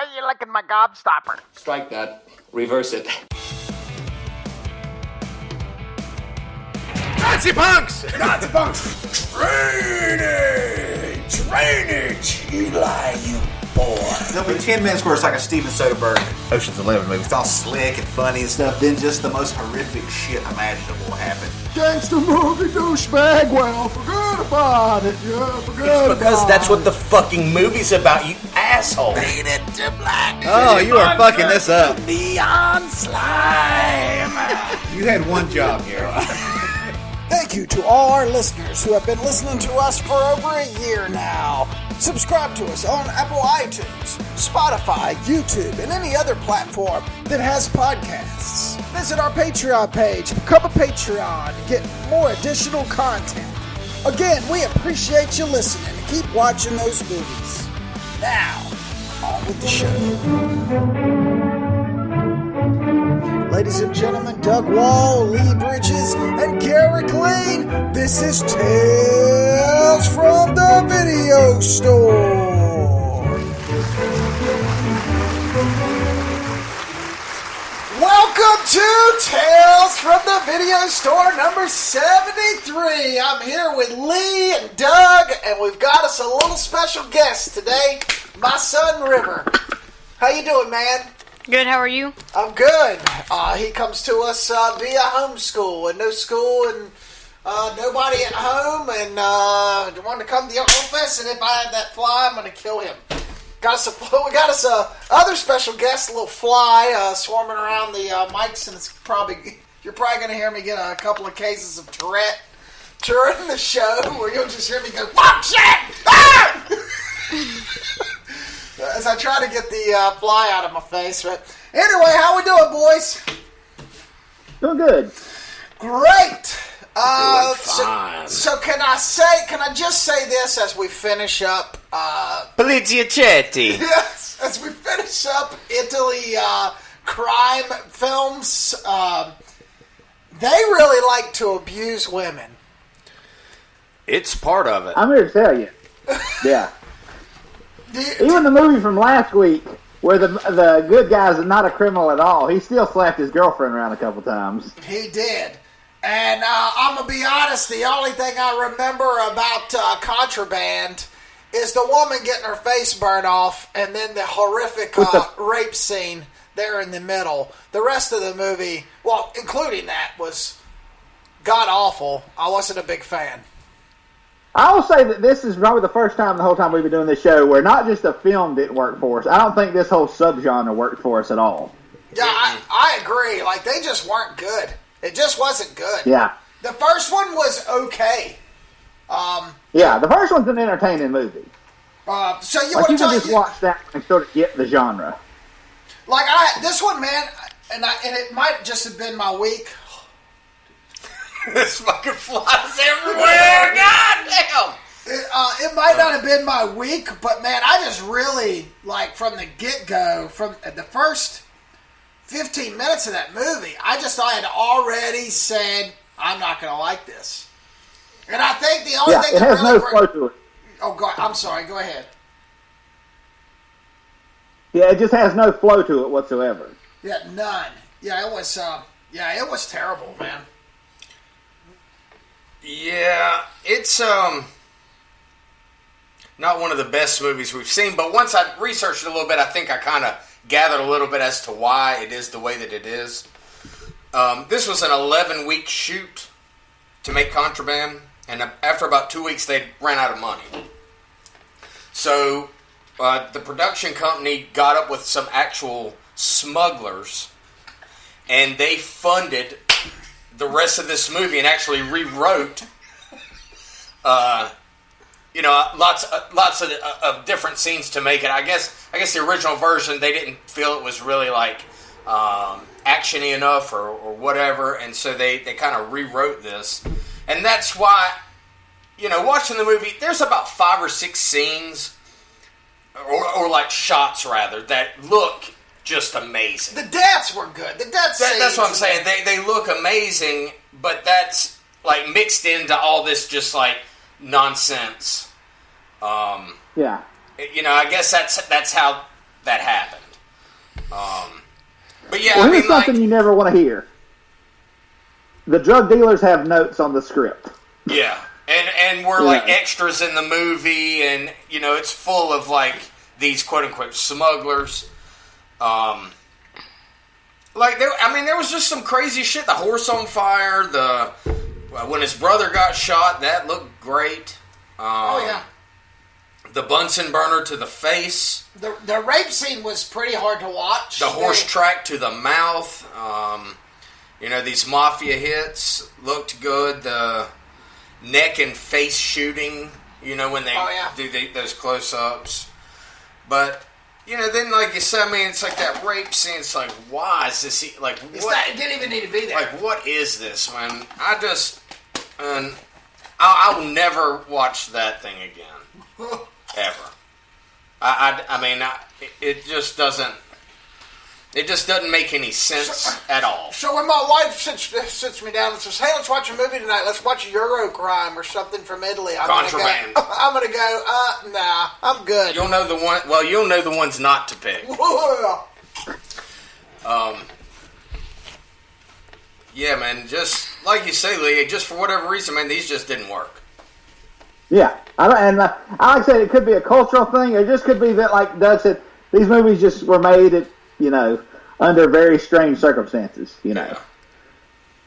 are you licking my gobstopper? Strike that. Reverse it. Nazi punks! Nazi punks! Drainage! Eli, you boy. There'll be 10 minutes where it's like a Steven Soderbergh Ocean's 11 movie. It's all slick and funny and stuff. Then just the most horrific shit imaginable will happen. Gangster movie douchebag. Well, forget about it. Yeah, forget It's because that's what the fucking movie's about, you asshole. Faded to black. Oh, you are fucking this up. Neon slime. You had one job here. Thank you to all our listeners who have been listening to us for over a year now. Subscribe to us on Apple iTunes, Spotify, YouTube, and any other platform that has podcasts. Visit our Patreon page, become a Patreon, and get more additional content. Again, we appreciate you listening and keep watching those movies. Now, on with the show. Ladies and gentlemen, Doug Wall, Lee Bridges, and Garrick Lane, this is Tales from the Video Store. Welcome to Tales from the Video Store number 73. I'm here with Lee and Doug, and we've got us a little special guest today, my son River. How you doing, man? Good, how are you? I'm good. He comes to us via homeschool and no school and nobody at home and wanted to come to the office, and if I had that fly, I'm going to kill him. We got us a other special guest, a little fly swarming around the mics, and you're probably going to hear me get a couple of cases of Tourette during the show, where you'll just hear me go, fuck shit! Ah! As I try to get the fly out of my face. But anyway, how we doing, boys? Doing good. Great. Doing fine. So can I just say this as we finish up? Poliziacetti. Yes, as we finish up Italy crime films, they really like to abuse women. It's part of it. I'm here to tell you. Yeah. Even the movie from last week, where the good guy's not a criminal at all, he still slapped his girlfriend around a couple times. He did. And I'm going to be honest, the only thing I remember about Contraband is the woman getting her face burned off, and then the horrific rape scene there in the middle. The rest of the movie, well, including that, was god-awful. I wasn't a big fan. I will say that this is probably the first time the whole time we've been doing this show where not just the film didn't work for us. I don't think this whole subgenre worked for us at all. Yeah, I agree. Like, they just weren't good. It just wasn't good. Yeah. The first one was okay. Yeah, the first one's an entertaining movie. So you like want to you can just watch that and sort of get the genre. Like, this one, man, and it might just have been my week. This fucking flies everywhere. God damn. It might not have been my week, but man, I just really, like, from the get-go, from the first 15 minutes of that movie, I had already said, I'm not going to like this. And I think the only thing it has really no flow to it. Oh, God, I'm sorry. Go ahead. Yeah, it just has no flow to it whatsoever. Yeah, none. Yeah, it was terrible, man. Yeah, it's not one of the best movies we've seen, but once I researched it a little bit, I think I kind of gathered a little bit as to why it is the way that it is. This was an 11-week shoot to make Contraband, and after about 2 weeks, they ran out of money. So the production company got up with some actual smugglers, and they funded the rest of this movie and actually rewrote, lots of different scenes to make it. I guess the original version, they didn't feel it was really like action-y enough or whatever, and so they kind of rewrote this. And that's why, watching the movie, there's about 5 or 6 scenes, or like shots rather, that look just amazing. The deaths were good. That's what I'm saying. They look amazing, but that's like mixed into all this just like nonsense. Yeah. I guess that's how that happened. But yeah, well, here's something you never want to hear. The drug dealers have notes on the script. Yeah, and we're like extras in the movie, and you know it's full of like these quote unquote smugglers. There was just some crazy shit. The horse on fire. When his brother got shot, that looked great. The Bunsen burner to the face. The rape scene was pretty hard to watch. The horse track to the mouth. These mafia hits looked good. The neck and face shooting, when they do those close-ups. But, then like you said, it's like that rape scene. It's like, why is this? Like, what? It didn't even need to be there. Like, what is this, man? I will never watch that thing again. Ever. It just doesn't. It just doesn't make any sense at all. So when my wife sits me down and says, "Hey, let's watch a movie tonight. Let's watch Eurocrime or something from Italy," Contraband. I'm gonna go. Nah, I'm good. You'll know the one. Well, you'll know the ones not to pick. Yeah, man. Just like you say, Lee. Just for whatever reason, man, these just didn't work. Yeah, like I said, it could be a cultural thing. It just could be that, like Doug said, these movies just were made at, under very strange circumstances. Yeah.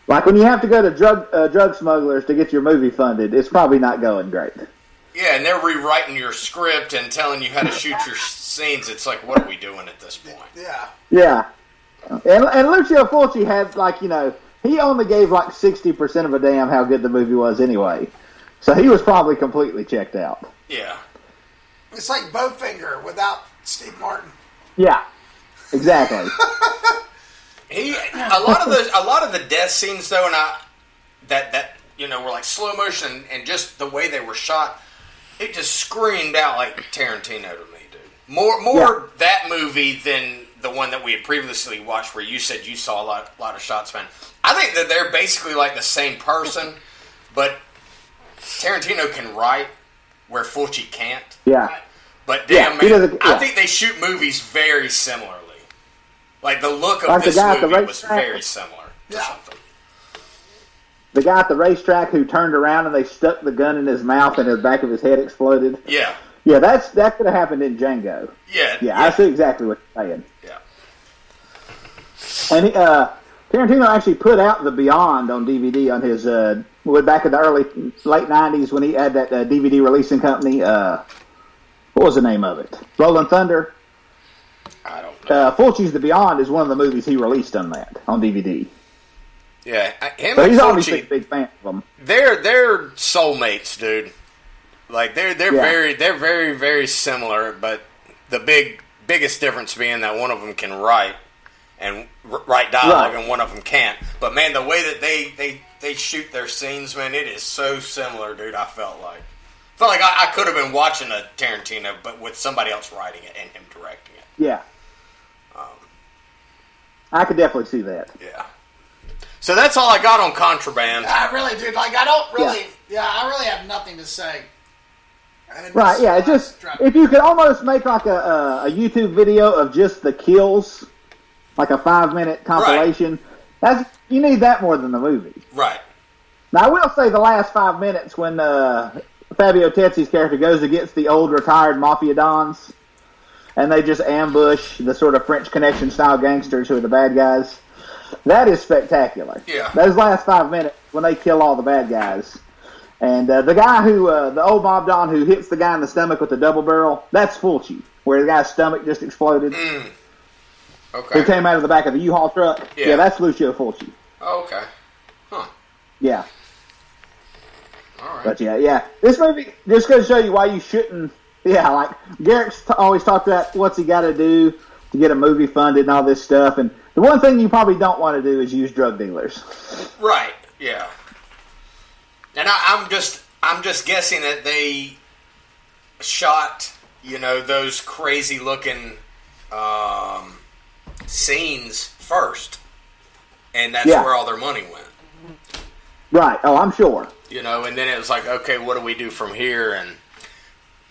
Like when you have to go to drug smugglers to get your movie funded, it's probably not going great. Yeah, and they're rewriting your script and telling you how to shoot your scenes. It's like, what are we doing at this point? Yeah. Yeah, and Lucio Fulci had he only gave like 60% of a damn how good the movie was anyway. So he was probably completely checked out. Yeah. It's like Bowfinger without Steve Martin. Yeah, exactly. A lot of the death scenes though, and that were like slow motion and just the way they were shot, it just screamed out like Tarantino to me, dude. More that movie than the one that we had previously watched, where you said you saw a lot of shots, man. I think that they're basically like the same person, but Tarantino can write where Fulci can't. Yeah. But damn, man, I think they shoot movies very similarly. Like the look of this movie was very similar to something. The guy at the racetrack who turned around and they stuck the gun in his mouth and the back of his head exploded. Yeah. Yeah, that could have happened in Django. Yeah, I see exactly what you're saying. Yeah. And Tarantino actually put out The Beyond on DVD on his back in the late 90s when he had that DVD releasing company. What was the name of it? Rolling Thunder. I don't know. Fulci's The Beyond is one of the movies he released on DVD. Yeah, him so and he's Fulci, obviously a big fan of them. They're soulmates, dude. Like they're very very similar, but the biggest difference being that one of them can write and write dialogue, and one of them can't. But man, the way that they shoot their scenes, man, it is so similar, dude. I felt like I could have been watching a Tarantino, but with somebody else writing it and him directing it. Yeah, I could definitely see that. Yeah. So that's all I got on Contraband. I really, dude. Like, I don't really. I really have nothing to say. Right, yeah, it's just, if you could almost make like a YouTube video of just the kills, like a 5-minute compilation, you need that more than the movie. Right. Now, I will say the last 5 minutes when Fabio Tezzi's character goes against the old retired mafia dons, and they just ambush the sort of French Connection style gangsters who are the bad guys, that is spectacular. Yeah. Those last 5 minutes when they kill all the bad guys. And the guy the old mob don who hits the guy in the stomach with the double barrel, that's Fulci, where the guy's stomach just exploded. Okay. Who came out of the back of the U-Haul truck. Yeah, that's Lucio Fulci. Oh, okay. Huh. Yeah. All right. But yeah. This movie just goes to show you why you shouldn't. Yeah, like Garrick's always talked about what's he got to do to get a movie funded and all this stuff. And the one thing you probably don't want to do is use drug dealers. Right. Yeah. And I'm just guessing that they shot, those crazy looking scenes first, and that's where all their money went. Right. Oh, I'm sure. And then it was like, okay, what do we do from here? And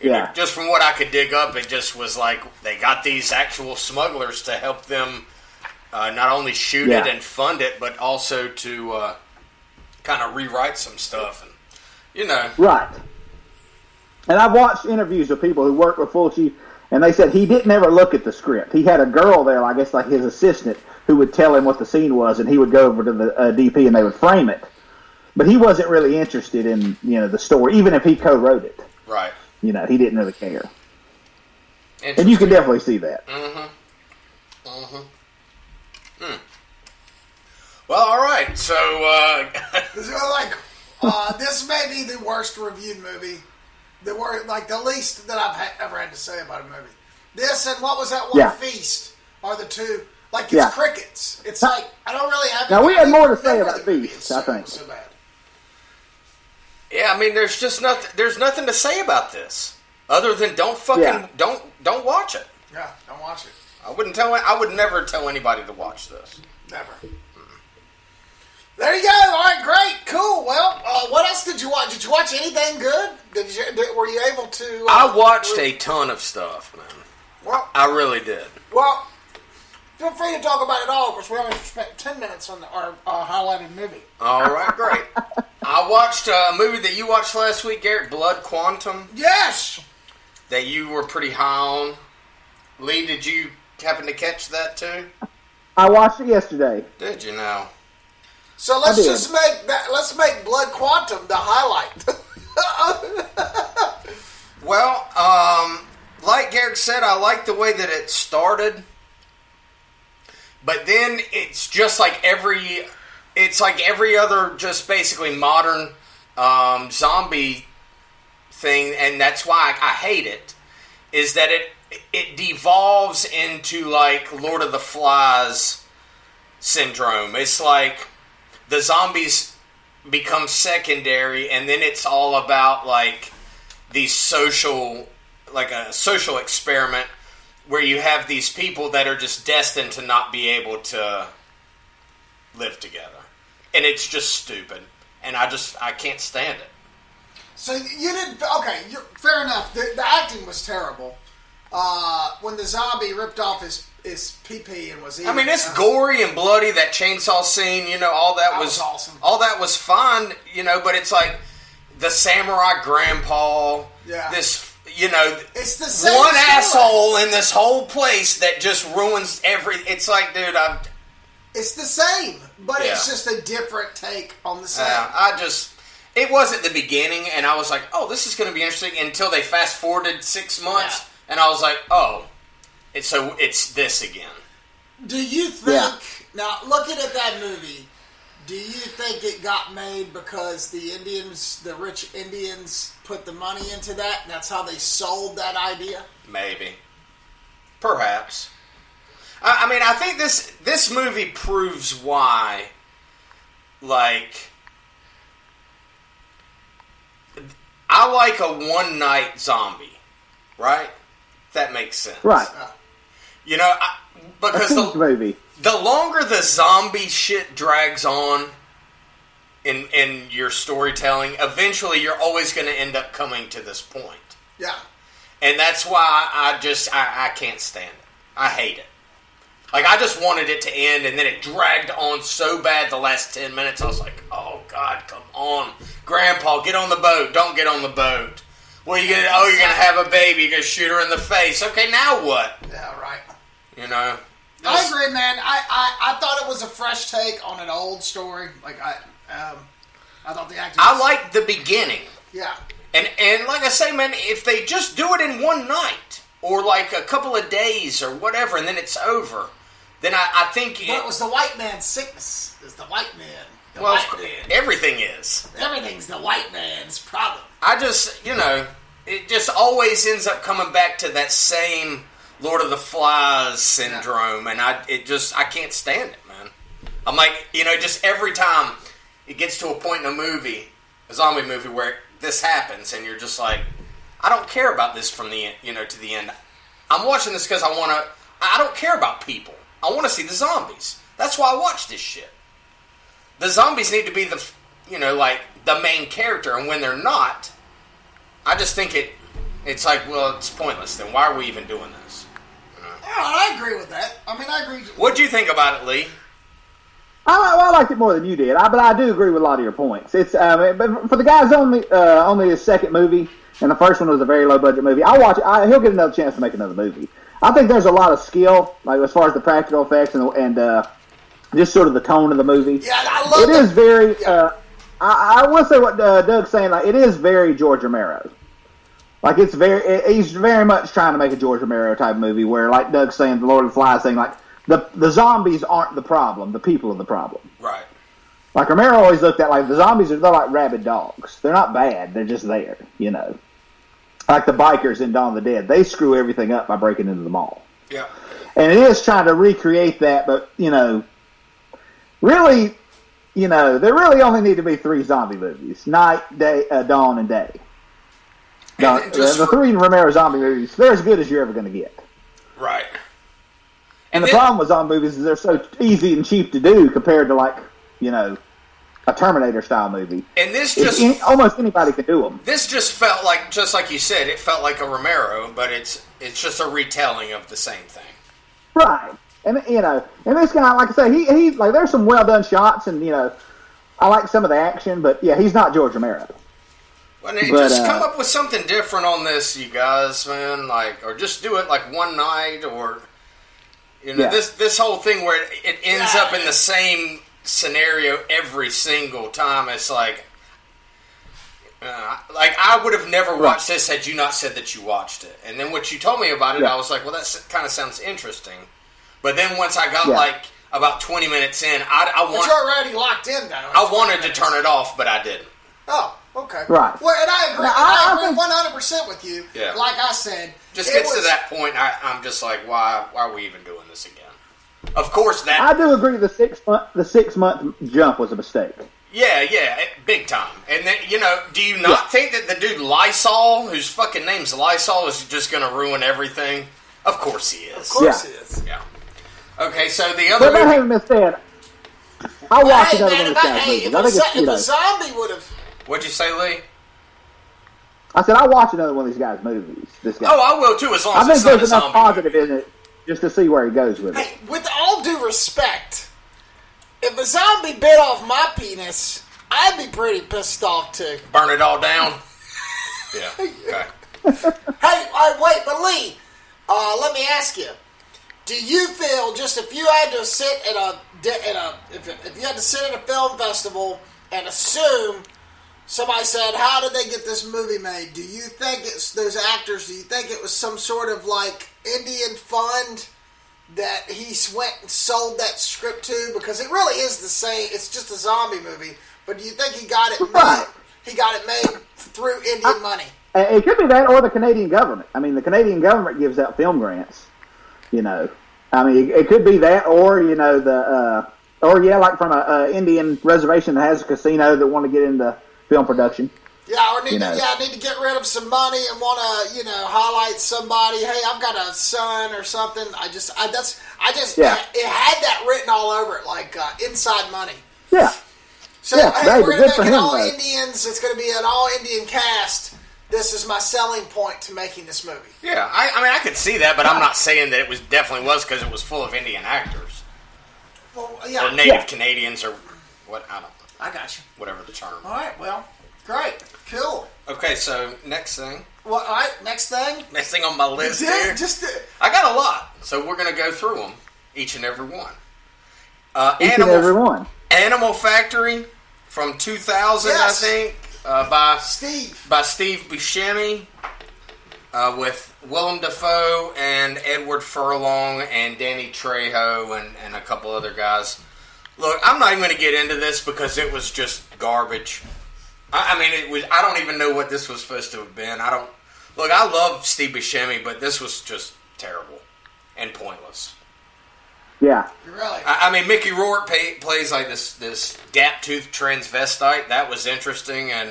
Yeah. Just from what I could dig up, it just was like they got these actual smugglers to help them not only shoot it and fund it, but also to kind of rewrite some stuff. And, Right. And I've watched interviews of people who worked with Fulci, and they said he didn't ever look at the script. He had a girl there, I guess like his assistant, who would tell him what the scene was, and he would go over to the DP and they would frame it. But he wasn't really interested in, the story, even if he co-wrote it. Right. He didn't really care. And you can definitely see that. Well, all right. So, this may be the worst reviewed movie. The least that I've ever had to say about a movie. This and what was that one Feast are the two. Like, it's crickets. It's like, I don't really have... Now, we had more to say about Feast, I think. So bad. Yeah, I mean, there's nothing to say about this. Other than don't watch it. Yeah, don't watch it. I would never tell anybody to watch this. Never. There you go. All right, great, cool. Well, what else did you watch? Did you watch anything good? Were you able to? I watched a ton of stuff, man. Well, I really did. Well, feel free to talk about it all because we only spent 10 minutes on our highlighted movie. All right, great. I watched a movie that you watched last week, Garrick, Blood Quantum. Yes. That you were pretty high on. Lee, did you happen to catch that too? I watched it yesterday. Did you now? So let's just make Blood Quantum the highlight. Well, like Garrick said, I like the way that it started. But then it's just like every other just basically modern zombie thing, and that's why I hate it, is that it devolves into like Lord of the Flies syndrome. It's like the zombies become secondary, and then it's all about like a social experiment where you have these people that are just destined to not be able to live together. And it's just stupid. And I can't stand it. So you didn't... Okay, fair enough. The acting was terrible. When the zombie ripped off his pee-pee and was eating... I mean, it's gory and bloody, that chainsaw scene, all that was awesome. All that was fun, but it's like the samurai grandpa, this... it's the same one story. asshole in this whole place that just ruins it's like, dude, it's the same, but it's just a different take on the same. It wasn't the beginning, and I was like, oh, this is going to be interesting, until they fast-forwarded 6 months, and I was like, oh, it's this again. Do you think, now, looking at that movie, do you think it got made because the rich Indians put the money into that, and that's how they sold that idea? Maybe. Perhaps. I mean, I think this movie proves why, like, I like a one-night zombie, right? If that makes sense. Right. Because the longer the zombie shit drags on in your storytelling, eventually you're always going to end up coming to this point. Yeah. And that's why I can't stand it. I hate it. Like, I just wanted it to end, and then it dragged on so bad the last 10 minutes. I was like, oh, God, come on. Grandpa, get on the boat. Don't get on the boat. Well, you're going to have a baby. You're going to shoot her in the face. Okay, now what? Yeah, right. I agree, man. I thought it was a fresh take on an old story. Like, I thought the acting I liked the beginning. Yeah. And like I say, man, if they just do it in one night, or like a couple of days, or whatever, and then it's over, then I think... But it was the white man's sickness. It's the white man. Everything is. Everything's the white man's problem. I just, it just always ends up coming back to that same Lord of the Flies syndrome, and I can't stand it, man. I'm like, just every time it gets to a point in a zombie movie, where this happens, and you're just like, I don't care about this from the end, to the end. I'm watching this because I don't care about people. I want to see the zombies. That's why I watch this shit. The zombies need to be the main character, and when they're not, I just think it it's like, well, it's pointless. Then why are we even doing this? Yeah, I agree with that. I mean, I agree. What'd you think about it, Lee? I liked it more than you did, but I do agree with a lot of your points. It's but for the guy's only his second movie, and the first one was a very low budget movie. I'll watch it. He'll get another chance to make another movie. I think there's a lot of skill, like as far as the practical effects and just sort of the tone of the movie. Yeah, I love it. Is very. I will say what Doug's saying. Like, it is very George Romero. Like, he's very much trying to make a George Romero type movie where, like Doug's saying, The Lord of the Flies saying, like, the zombies aren't the problem, the people are the problem. Right. Like, Romero always looked at, like, the zombies they're like rabid dogs. They're not bad, they're just there, you know. Like the bikers in Dawn of the Dead. They screw everything up by breaking into the mall. Yeah. And it is trying to recreate that, but, you know, really, you know, there really only need to be 3 zombie movies. Night, day, dawn, and day. The 3 Romero zombie movies, they're as good as you're ever going to get. Right. And the problem with zombie movies is they're so easy and cheap to do compared to, like, you know, a Terminator-style movie. And this just... almost anybody can do them. This just felt like, just like you said, it felt like a Romero, but it's just a retelling of the same thing. Right. And, you know, and this guy, like I say, he like, there's some well-done shots, and, you know, I like some of the action, but, yeah, he's not George Romero. Well, just come up with something different on this, you guys, man. Like, or just do it, like, one night, or... You know, this whole thing where it ends up in the same scenario every single time. It's like I would have never watched this had you not said that you watched it. And then what you told me about it, I was like, well, that kind of sounds interesting. But then once I got like about 20 minutes in, But you're already locked in, though. I wanted to turn it off, but I didn't. Oh, okay. Right. Well, and I agree. Now, I agree 100% with you. Yeah. Like I said, just gets to that point. I'm just like, why are we even doing this again? Of course, that I do agree. The 6-month jump was a mistake. Yeah, big time. And then, you know, do you not think that the dude Lysol, whose fucking name's Lysol, is just going to ruin everything? Of course he is. Of course he is. Yeah. Okay, so the other But I haven't been said. I watched another one of this guy's Hey, movies. if a zombie would have... What'd you say, Lee? I said I watch another one of these guys' movies. This guy. Oh, I will too, as long as I it's think not there's a enough zombie positive movie. in it just to see where he goes with it. Hey, with all due respect, if a zombie bit off my penis, I'd be pretty pissed off too. Burn it all down? Yeah, okay. Hey, wait, but Lee, let me ask you. Do you feel, just if you had to sit if you had to sit at a film festival and assume somebody said, how did they get this movie made? Do you think it's those actors, do you think it was some sort of like Indian fund that he went and sold that script to? Because it really is the same, it's just a zombie movie. But do you think he got it made? He got it made through Indian money? It could be that or the Canadian government. I mean, the Canadian government gives out film grants. You know, I mean, it could be that, or you know, like from a Indian reservation that has a casino that want to get into film production. Yeah, need to get rid of some money and want to, highlight somebody. Hey, I've got a son or something. It had that written all over it, like inside money. Yeah. So hey, we're going to make it all Indians. It's going to be an all Indian cast. This is my selling point to making this movie. Yeah, I mean, I could see that, but I'm not saying that it definitely was because it was full of Indian actors. Well, yeah. Or native Canadians or what, I don't know. I got you. Whatever the term. All right, well, great. Cool. Okay, so next thing. Well, all right, next thing. Next thing on my list here. I got a lot, so we're going to go through them, each and every one. Each and every one. Animal Factory from 2000, yes. I think. By Steve Buscemi, with Willem Dafoe and Edward Furlong and Danny Trejo and a couple other guys. Look, I'm not even going to get into this because it was just garbage. I mean, it was. I don't even know what this was supposed to have been. I love Steve Buscemi, but this was just terrible and pointless. Yeah. Really? I mean, Mickey Rourke plays like this gap-toothed transvestite. That was interesting, and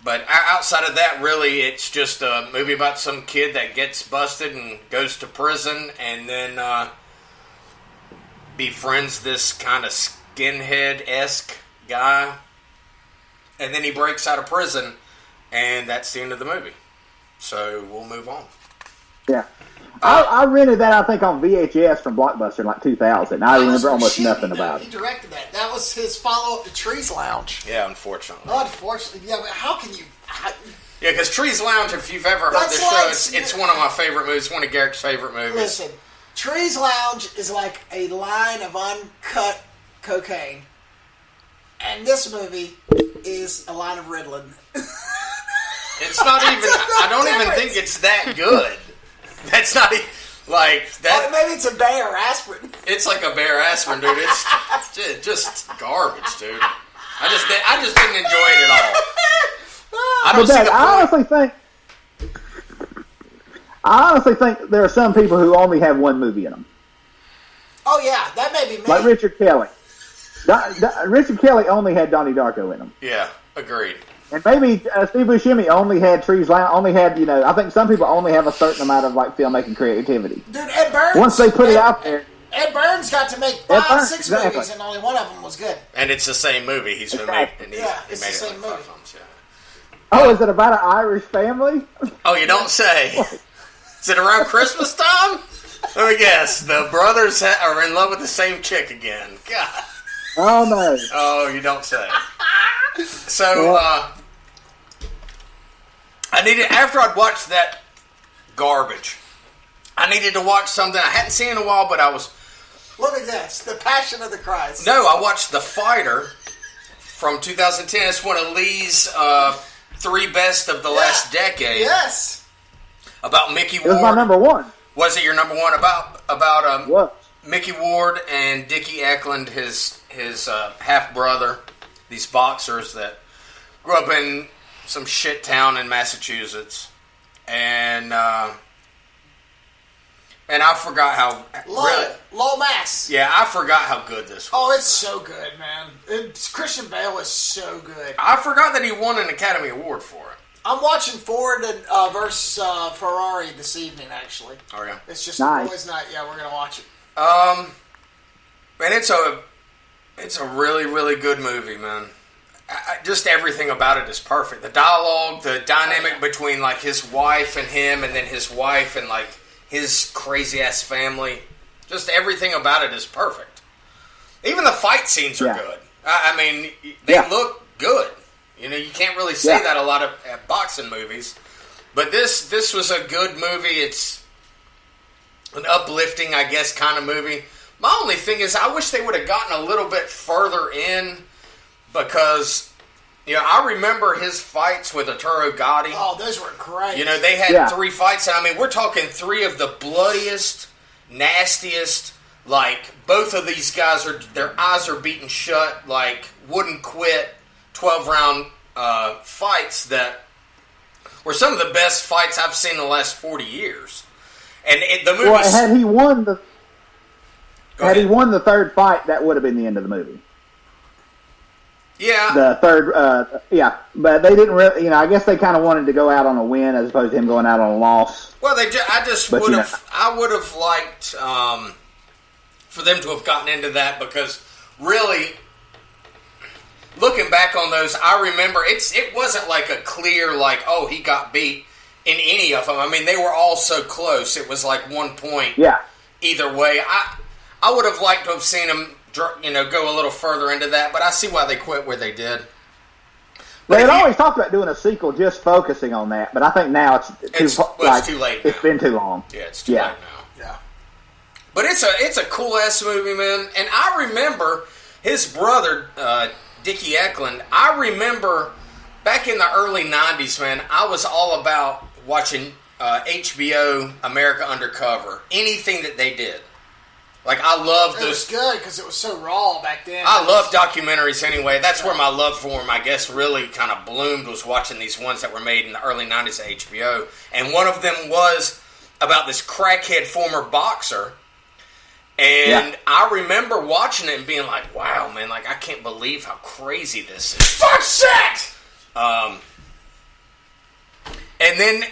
but outside of that, really, it's just a movie about some kid that gets busted and goes to prison, and then befriends this kind of skinhead-esque guy, and then he breaks out of prison, And that's the end of the movie. So we'll move on. Yeah. I rented that, I think, on VHS from Blockbuster in like 2000. I remember almost nothing about it. He directed that. That was his follow-up to Trees Lounge. Yeah, unfortunately. Unfortunately. Yeah, but how can you... Yeah, because Trees Lounge, if you've ever heard That's this show, like- it's one of my favorite movies. It's one of Garrick's favorite movies. Listen, Trees Lounge is like a line of uncut cocaine. And this movie is a line of Ritalin. It's not even... I don't even think it's that good. That's not like that. Or maybe it's a Bayer aspirin. It's like a Bayer aspirin, dude. It's just garbage, dude. I just didn't enjoy it at all. I don't see the point. I honestly think there are some people who only have one movie in them. Oh yeah, that may be me. Like Richard Kelly. Richard Kelly only had Donnie Darko in him. Yeah, agreed. And maybe Steve Buscemi only had Trees Lounge, only had, I think some people only have a certain amount of like filmmaking creativity. Dude, Ed Burns. Once they put it out there. Ed Burns got to make 6 movies, and only one of them was good. And it's the same movie he's been making. Yeah, it's the same movie. 5 films, yeah. Oh, is it about an Irish family? Oh, you don't say. Is it around Christmas time? Let me guess. The brothers are in love with the same chick again. God. Oh, no. Oh, you don't say. So, I needed, after I'd watched that garbage, I needed to watch something I hadn't seen in a while, but I was... Look at this. The Passion of the Christ. No, I watched The Fighter from 2010. It's one of Lee's 3 best of the last decade. Yes. About Mickey Ward. It was my number one. Was it your number one? About What? Mickey Ward and Dickie Eklund, his half-brother, these boxers that grew up in some shit town in Massachusetts. And I forgot how... Low Mass. Yeah, I forgot how good this was. Oh, it's so good, man. Christian Bale is so good. I forgot that he won an Academy Award for it. I'm watching Ford and versus Ferrari this evening, actually. Oh, yeah. It's just nice. boys' night. Yeah, we're going to watch it. And it's a really, really good movie, man. Just everything about it is perfect. The dialogue, the dynamic between, like, his wife and him, and then his wife and, like, his crazy-ass family. Just everything about it is perfect. Even the fight scenes are good. I mean, they look good. You can't really say that a lot of boxing movies. But this was a good movie. It's an uplifting, I guess, kind of movie. My only thing is I wish they would have gotten a little bit further in because, I remember his fights with Arturo Gotti. Oh, those were great. They had 3 fights. And I mean, we're talking 3 of the bloodiest, nastiest, like, both of these guys, their eyes are beaten shut, like, wouldn't quit, 12-round fights that were some of the best fights I've seen in the last 40 years. And the movie... Well, had he won the third fight, that would have been the end of the movie. Yeah. The third, but they didn't really, I guess they kind of wanted to go out on a win as opposed to him going out on a loss. Well, I would have liked for them to have gotten into that because really, looking back on those, I remember it wasn't like a clear, like, oh, he got beat in any of them. I mean, they were all so close. It was like 1 point either way. I would have liked to have seen him go a little further into that, but I see why they quit where they did. They had always talked about doing a sequel just focusing on that, but I think now it's too late. It's been too long. Yeah, it's too late now. Yeah. But it's a cool ass movie, man. And I remember his brother, Dickie Eklund. I remember back in the early '90s, man. I was all about watching HBO America Undercover. Anything that they did. Like, I loved those. It was good because it was so raw back then. I love documentaries anyway. That's where my love for them, I guess, really kind of bloomed, was watching these ones that were made in the early 90s at HBO. And one of them was about this crackhead former boxer. And I remember watching it and being like, wow, man, like, I can't believe how crazy this is. Fuck shit! And then...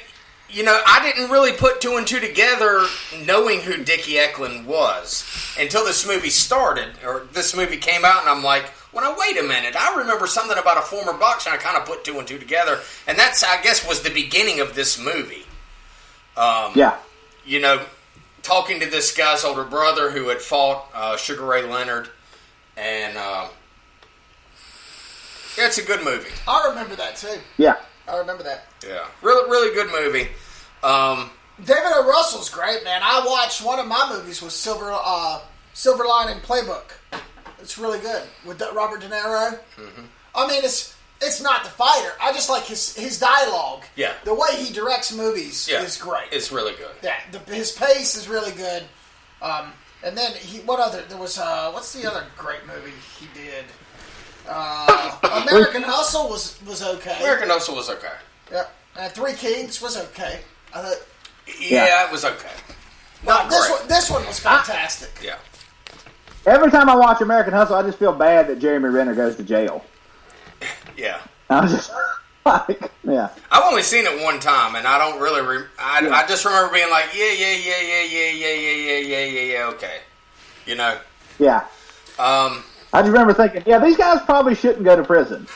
I didn't really put 2 and 2 together knowing who Dickie Eklund was until this movie started, or this movie came out, and I'm like, wait a minute, I remember something about a former boxer, and I kind of put two and two together, and that's, I guess, was the beginning of this movie. You know, talking to this guy's older brother who had fought Sugar Ray Leonard, and it's a good movie. I remember that too. Yeah. I remember that. Yeah, really good movie. David O. Russell's great, man. I watched one of my movies was Silver Lining Playbook. It's really good with Robert De Niro. Mm-hmm. I mean, it's not The Fighter. I just like his dialogue. Yeah, the way he directs movies is great. It's really good. Yeah, his pace is really good. And then there was what's the other great movie he did? American Hustle was okay. American Hustle was okay. Yeah, and Three Kings was okay. It was okay. Not great. This one was fantastic. Yeah. Every time I watch American Hustle, I just feel bad that Jeremy Renner goes to jail. Yeah. I was just like, yeah. I've only seen it one time, and I don't really. I just remember being like, yeah, okay, you know. Yeah. I just remember thinking, these guys probably shouldn't go to prison.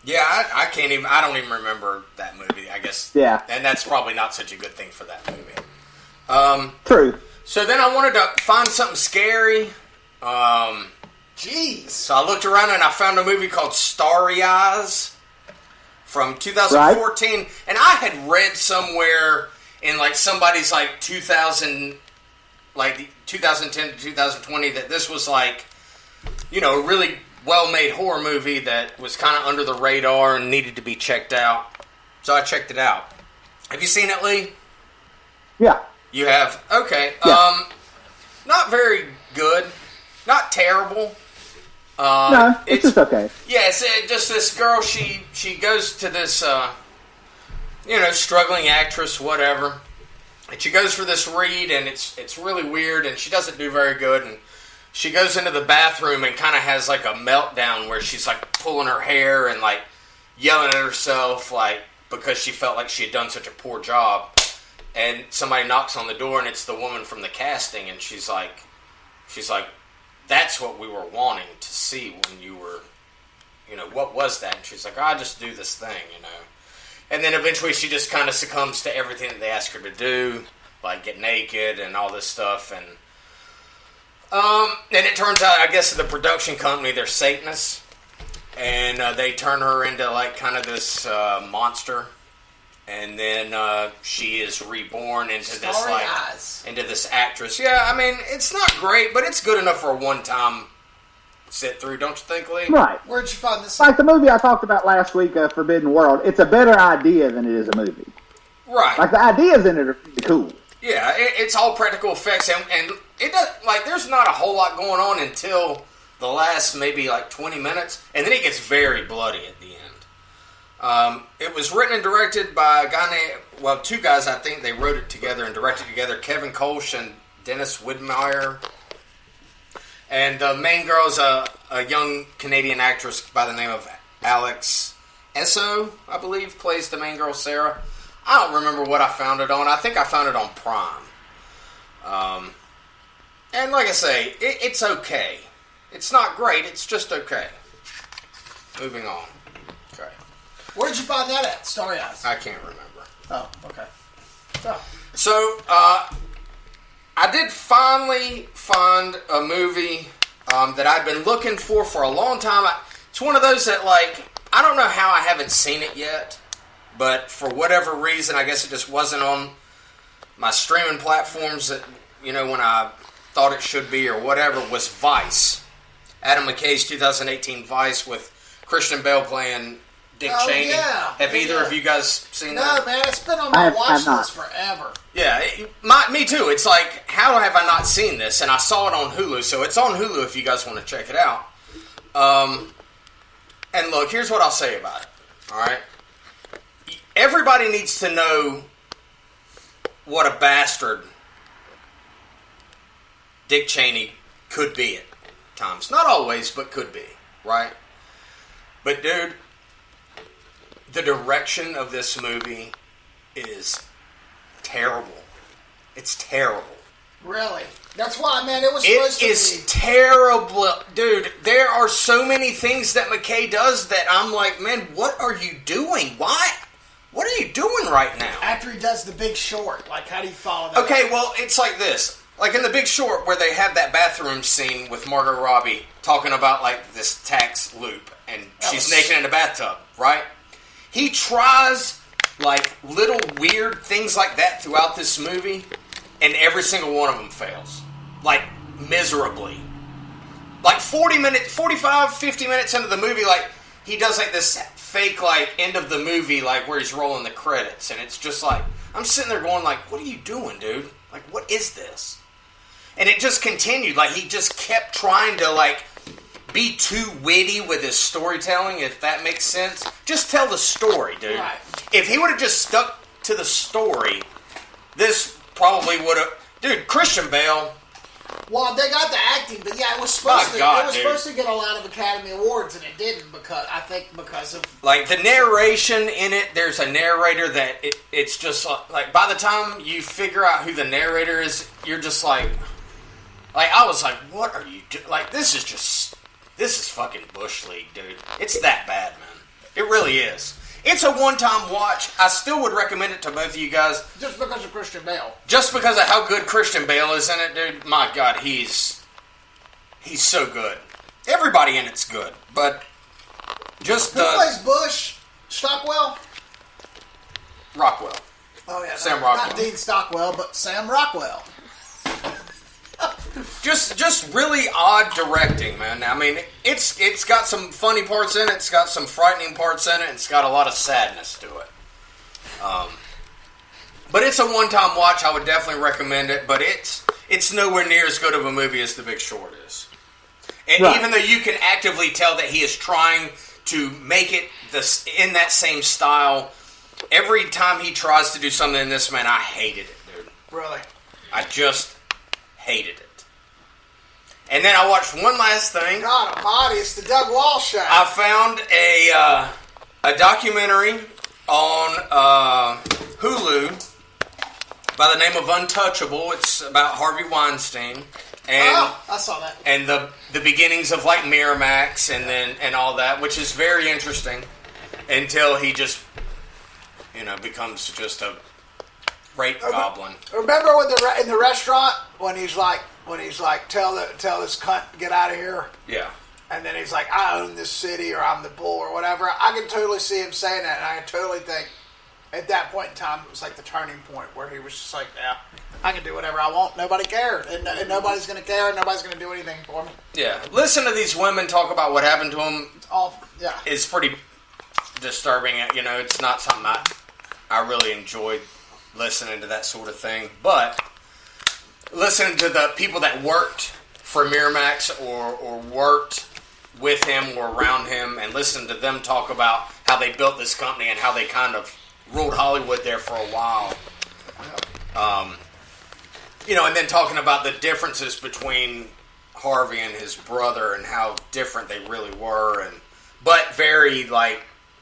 Yeah, I can't even. I don't even remember that movie. I guess. Yeah. And that's probably not such a good thing for that movie. True. So then I wanted to find something scary. Jeez. So I looked around and I found a movie called Starry Eyes from 2014, and I had read somewhere in like somebody's like 2010 to 2020 that this was like, you know, a really well-made horror movie that was kind of under the radar and needed to be checked out. So I checked it out. Have you seen it, Lee? Yeah. You have? Okay. Yeah. Not very good. Not terrible. No, it's just okay. Yeah, it's just this girl, she goes to this, struggling actress, whatever. And she goes for this read, and it's really weird, and she doesn't do very good, and she goes into the bathroom and kind of has like a meltdown where she's like pulling her hair and like yelling at herself, like, because she felt like she had done such a poor job. And somebody knocks on the door, and it's the woman from the casting, and she's like, that's what we were wanting to see when you were, what was that? And she's like, I just do this thing, And then eventually she just kind of succumbs to everything that they ask her to do, like get naked and all this stuff. And it turns out, I guess, the production company, they're Satanists. And they turn her into like kind of this monster. And then she is reborn into this actress. Yeah, I mean, it's not great, but it's good enough for a one-time sit through, don't you think, Lee? Right. Where'd you find this? Like the movie I talked about last week, Forbidden World. It's a better idea than it is a movie. Right. Like the ideas in it are pretty cool. Yeah, it's all practical effects, and it does, like, there's not a whole lot going on until the last maybe like 20 minutes, and then it gets very bloody at the end. It was written and directed by a guy named, two guys, I think. They wrote it together and directed it together, Kevin Kolsch and Dennis Widmeyer. And the main girl's a young Canadian actress by the name of Alex Esso, I believe, plays the main girl, Sarah. I don't remember what I found it on. I think I found it on Prime. And like I say, it's okay. It's not great, it's just okay. Moving on. Okay. Where did you find that at? Starry Eyes. I can't remember. Oh, okay. So, I did finally find a movie that I've been looking for a long time. It's one of those that, like, I don't know how I haven't seen it yet, but for whatever reason, I guess it just wasn't on my streaming platforms that, when I thought it should be or whatever, was Vice. Adam McKay's 2018 Vice with Christian Bale playing Dick Cheney. Yeah. Have either of you guys seen that? No, man, it's been on my watch list forever. Yeah, me too. It's like, how have I not seen this? And I saw it on Hulu, so it's on Hulu if you guys want to check it out. And look, here's what I'll say about it. All right? Everybody needs to know what a bastard Dick Cheney could be at times. Not always, but could be, right? But, dude, the direction of this movie is terrible. It's terrible. Really? That's why, man, it was It supposed to is be. terrible. Dude, there are so many things that McKay does that I'm like, man, what are you doing? Why? What are you doing right now? After he does The Big Short, like, how do you follow that? Okay, well, it's like this. Like in The Big Short, where they have that bathroom scene with Margot Robbie talking about, like, this tax loop, and she's naked in a bathtub, right? He tries, like, little weird things like that throughout this movie, and every single one of them fails. Like, miserably. Like, 45, 50 minutes into the movie, like, he does, like, this fake, like, end of the movie, like, where he's rolling the credits, and it's just like, I'm sitting there going, like, what are you doing, dude? Like, what is this? And it just continued. Like, he just kept trying to, like, be too witty with his storytelling, if that makes sense. Just tell the story, dude. Right. If he would have just stuck to the story, this probably would have... Dude, Christian Bale... Well, they got the acting, but yeah, it was supposed to get a lot of Academy Awards, and it didn't because of like the narration in it. There's a narrator that it's just like by the time you figure out who the narrator is, you're just like I was like, what are you doing? Like this is fucking Bush League, dude. It's that bad, man. It really is. It's a one-time watch. I still would recommend it to both of you guys. just because of Christian Bale. Just because of how good Christian Bale is in it, dude. My God, he's so good. Everybody in it's good, but just Who plays Bush? Stockwell? Rockwell. Oh yeah, Sam Rockwell. Not Dean Stockwell, but Sam Rockwell. Just really odd directing, man. I mean, it's got some funny parts in it. It's got some frightening parts in it. It's got a lot of sadness to it. But it's a one-time watch. I would definitely recommend it. But it's nowhere near as good of a movie as The Big Short is. And Right. even though you can actively tell that he is trying to make it in that same style, every time he tries to do something in this, man, I hated it, dude. Really? I just hated it. And then I watched one last thing. God almighty, it's the Doug Walsh show. I found a documentary on Hulu by the name of Untouchable. It's about Harvey Weinstein and I saw that. and the beginnings of like Miramax and all that, which is very interesting until he just becomes just a rape goblin. Remember when in the restaurant when he's like tell this cunt to get out of here, Yeah. and then he's like, I own this city, or I'm the bull, or whatever. I can totally see him saying that, and I can totally think at that point in time it was like the turning point where he was just like, yeah, I can do whatever I want. Nobody cared, and nobody's going to care, and nobody's going to do anything for me. Yeah. Listen to these women talk about what happened to them. It's awful. Yeah. It's pretty disturbing. It's not something I really enjoyed listening to that sort of thing. But listening to the people that worked for Miramax or worked with him or around him, and listening to them talk about how they built this company and how they kind of ruled Hollywood there for a while. And then talking about the differences between Harvey and his brother and how different they really were, but very like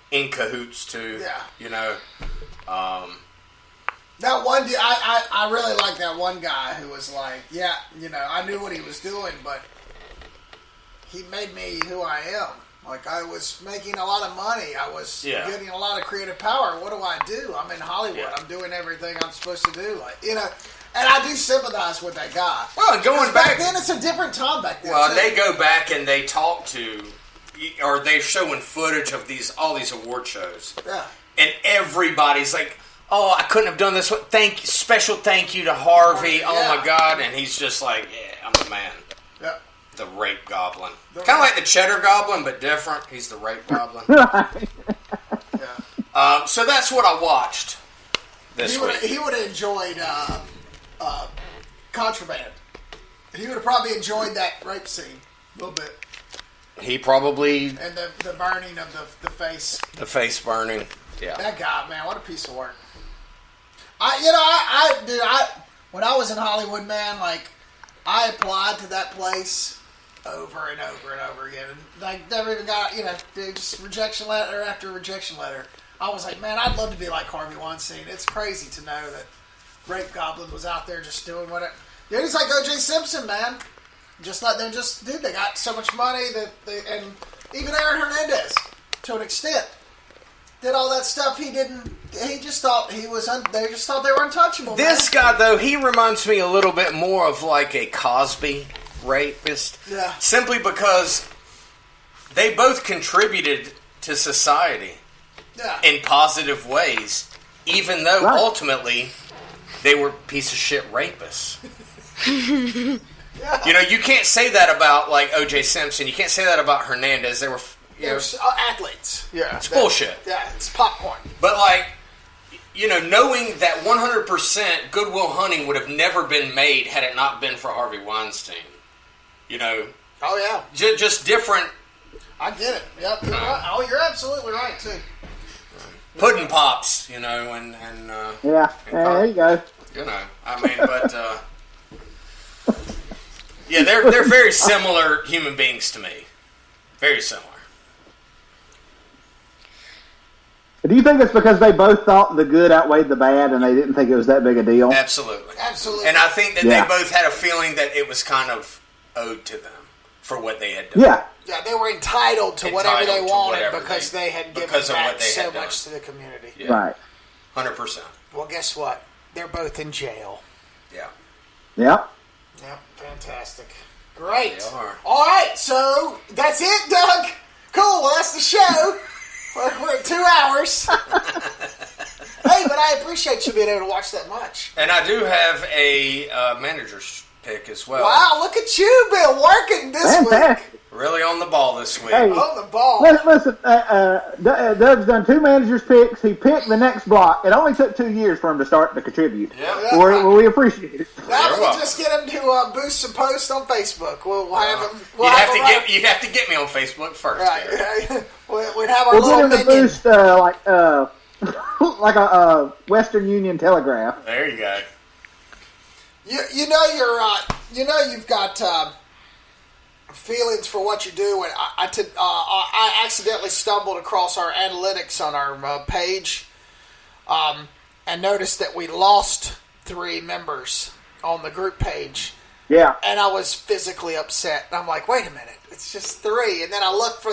in cahoots too. Yeah. That one, I really like that one guy who was like, yeah, I knew what he was doing, but he made me who I am. Like, I was making a lot of money. I was getting a lot of creative power. What do I do? I'm in Hollywood. Yeah. I'm doing everything I'm supposed to do. Like, and I do sympathize with that guy. Well, going back then, it's a different time back then. Well, too. they go back and they talk to, or they're showing footage of all these award shows. Yeah. And everybody's like, oh, I couldn't have done this. Special thank you to Harvey. Yeah. Oh, my God. And he's just like, yeah, I'm the man. Yeah. The rape goblin. Kind of like the cheddar goblin, but different. He's the rape goblin. Yeah. So that's what I watched this week. He would have enjoyed Contraband. He would have probably enjoyed that rape scene a little bit. He probably... And the burning of the face. The face burning. Yeah. That guy, man, what a piece of work. When I was in Hollywood, man, like, I applied to that place over and over and over again. And, like, never even got, just rejection letter after rejection letter. I was like, man, I'd love to be like Harvey Weinstein. It's crazy to know that Rape Goblin was out there just doing what it... Yeah, he's like O.J. Simpson, man. Just like they got so much money and even Aaron Hernandez, to an extent, did all that stuff. He just thought they just thought they were untouchable. This guy, though, he reminds me a little bit more of like a Cosby rapist. Yeah. Simply because they both contributed to society in positive ways, even though ultimately they were piece of shit rapists. You know, you can't say that about like O.J. Simpson. You can't say that about Hernandez. They were athletes. Yeah, it's bullshit. Yeah, it's popcorn. But like, you know, knowing that 100% Good Will Hunting would have never been made had it not been for Harvey Weinstein. You know. Oh yeah. Just different. I get it. Yep. You're right. Oh, you're absolutely right too. Pudding pops, you know, and there you go. You know, I mean, but yeah, they're very similar human beings to me. Very similar. Do you think it's because they both thought the good outweighed the bad and they didn't think it was that big a deal? Absolutely. Absolutely. And I think that they both had a feeling that it was kind of owed to them for what they had done. Yeah. Yeah, they were entitled to whatever they wanted because they had given back so much to the community. Yeah. Right. 100%. Well, guess what? They're both in jail. Yeah. Yep. Yep. Fantastic. Great. They are. All right, so that's it, Doug. Cool. Well, that's the show. We're at 2 hours. Hey, but I appreciate you being able to watch that much. And I do have a manager's pick as well. Wow, look at you, Bill, working this week. Really on the ball this week. Hey, on the ball. Listen, Doug's done 2 managers' picks. He picked the next block. It only took 2 years for him to start to contribute. Yeah. We appreciate it. Now we'll just get him to boost some posts on Facebook. We'll have him. You have to get me on Facebook first. Right. We'd have our little We'll get him to minion. boost like a Western Union telegraph. There you go. You know you've got feelings for what you do, and I accidentally stumbled across our analytics on our page, and noticed that we lost 3 members on the group page. Yeah. And I was physically upset. And I'm like, wait a minute, it's just 3. And then I looked for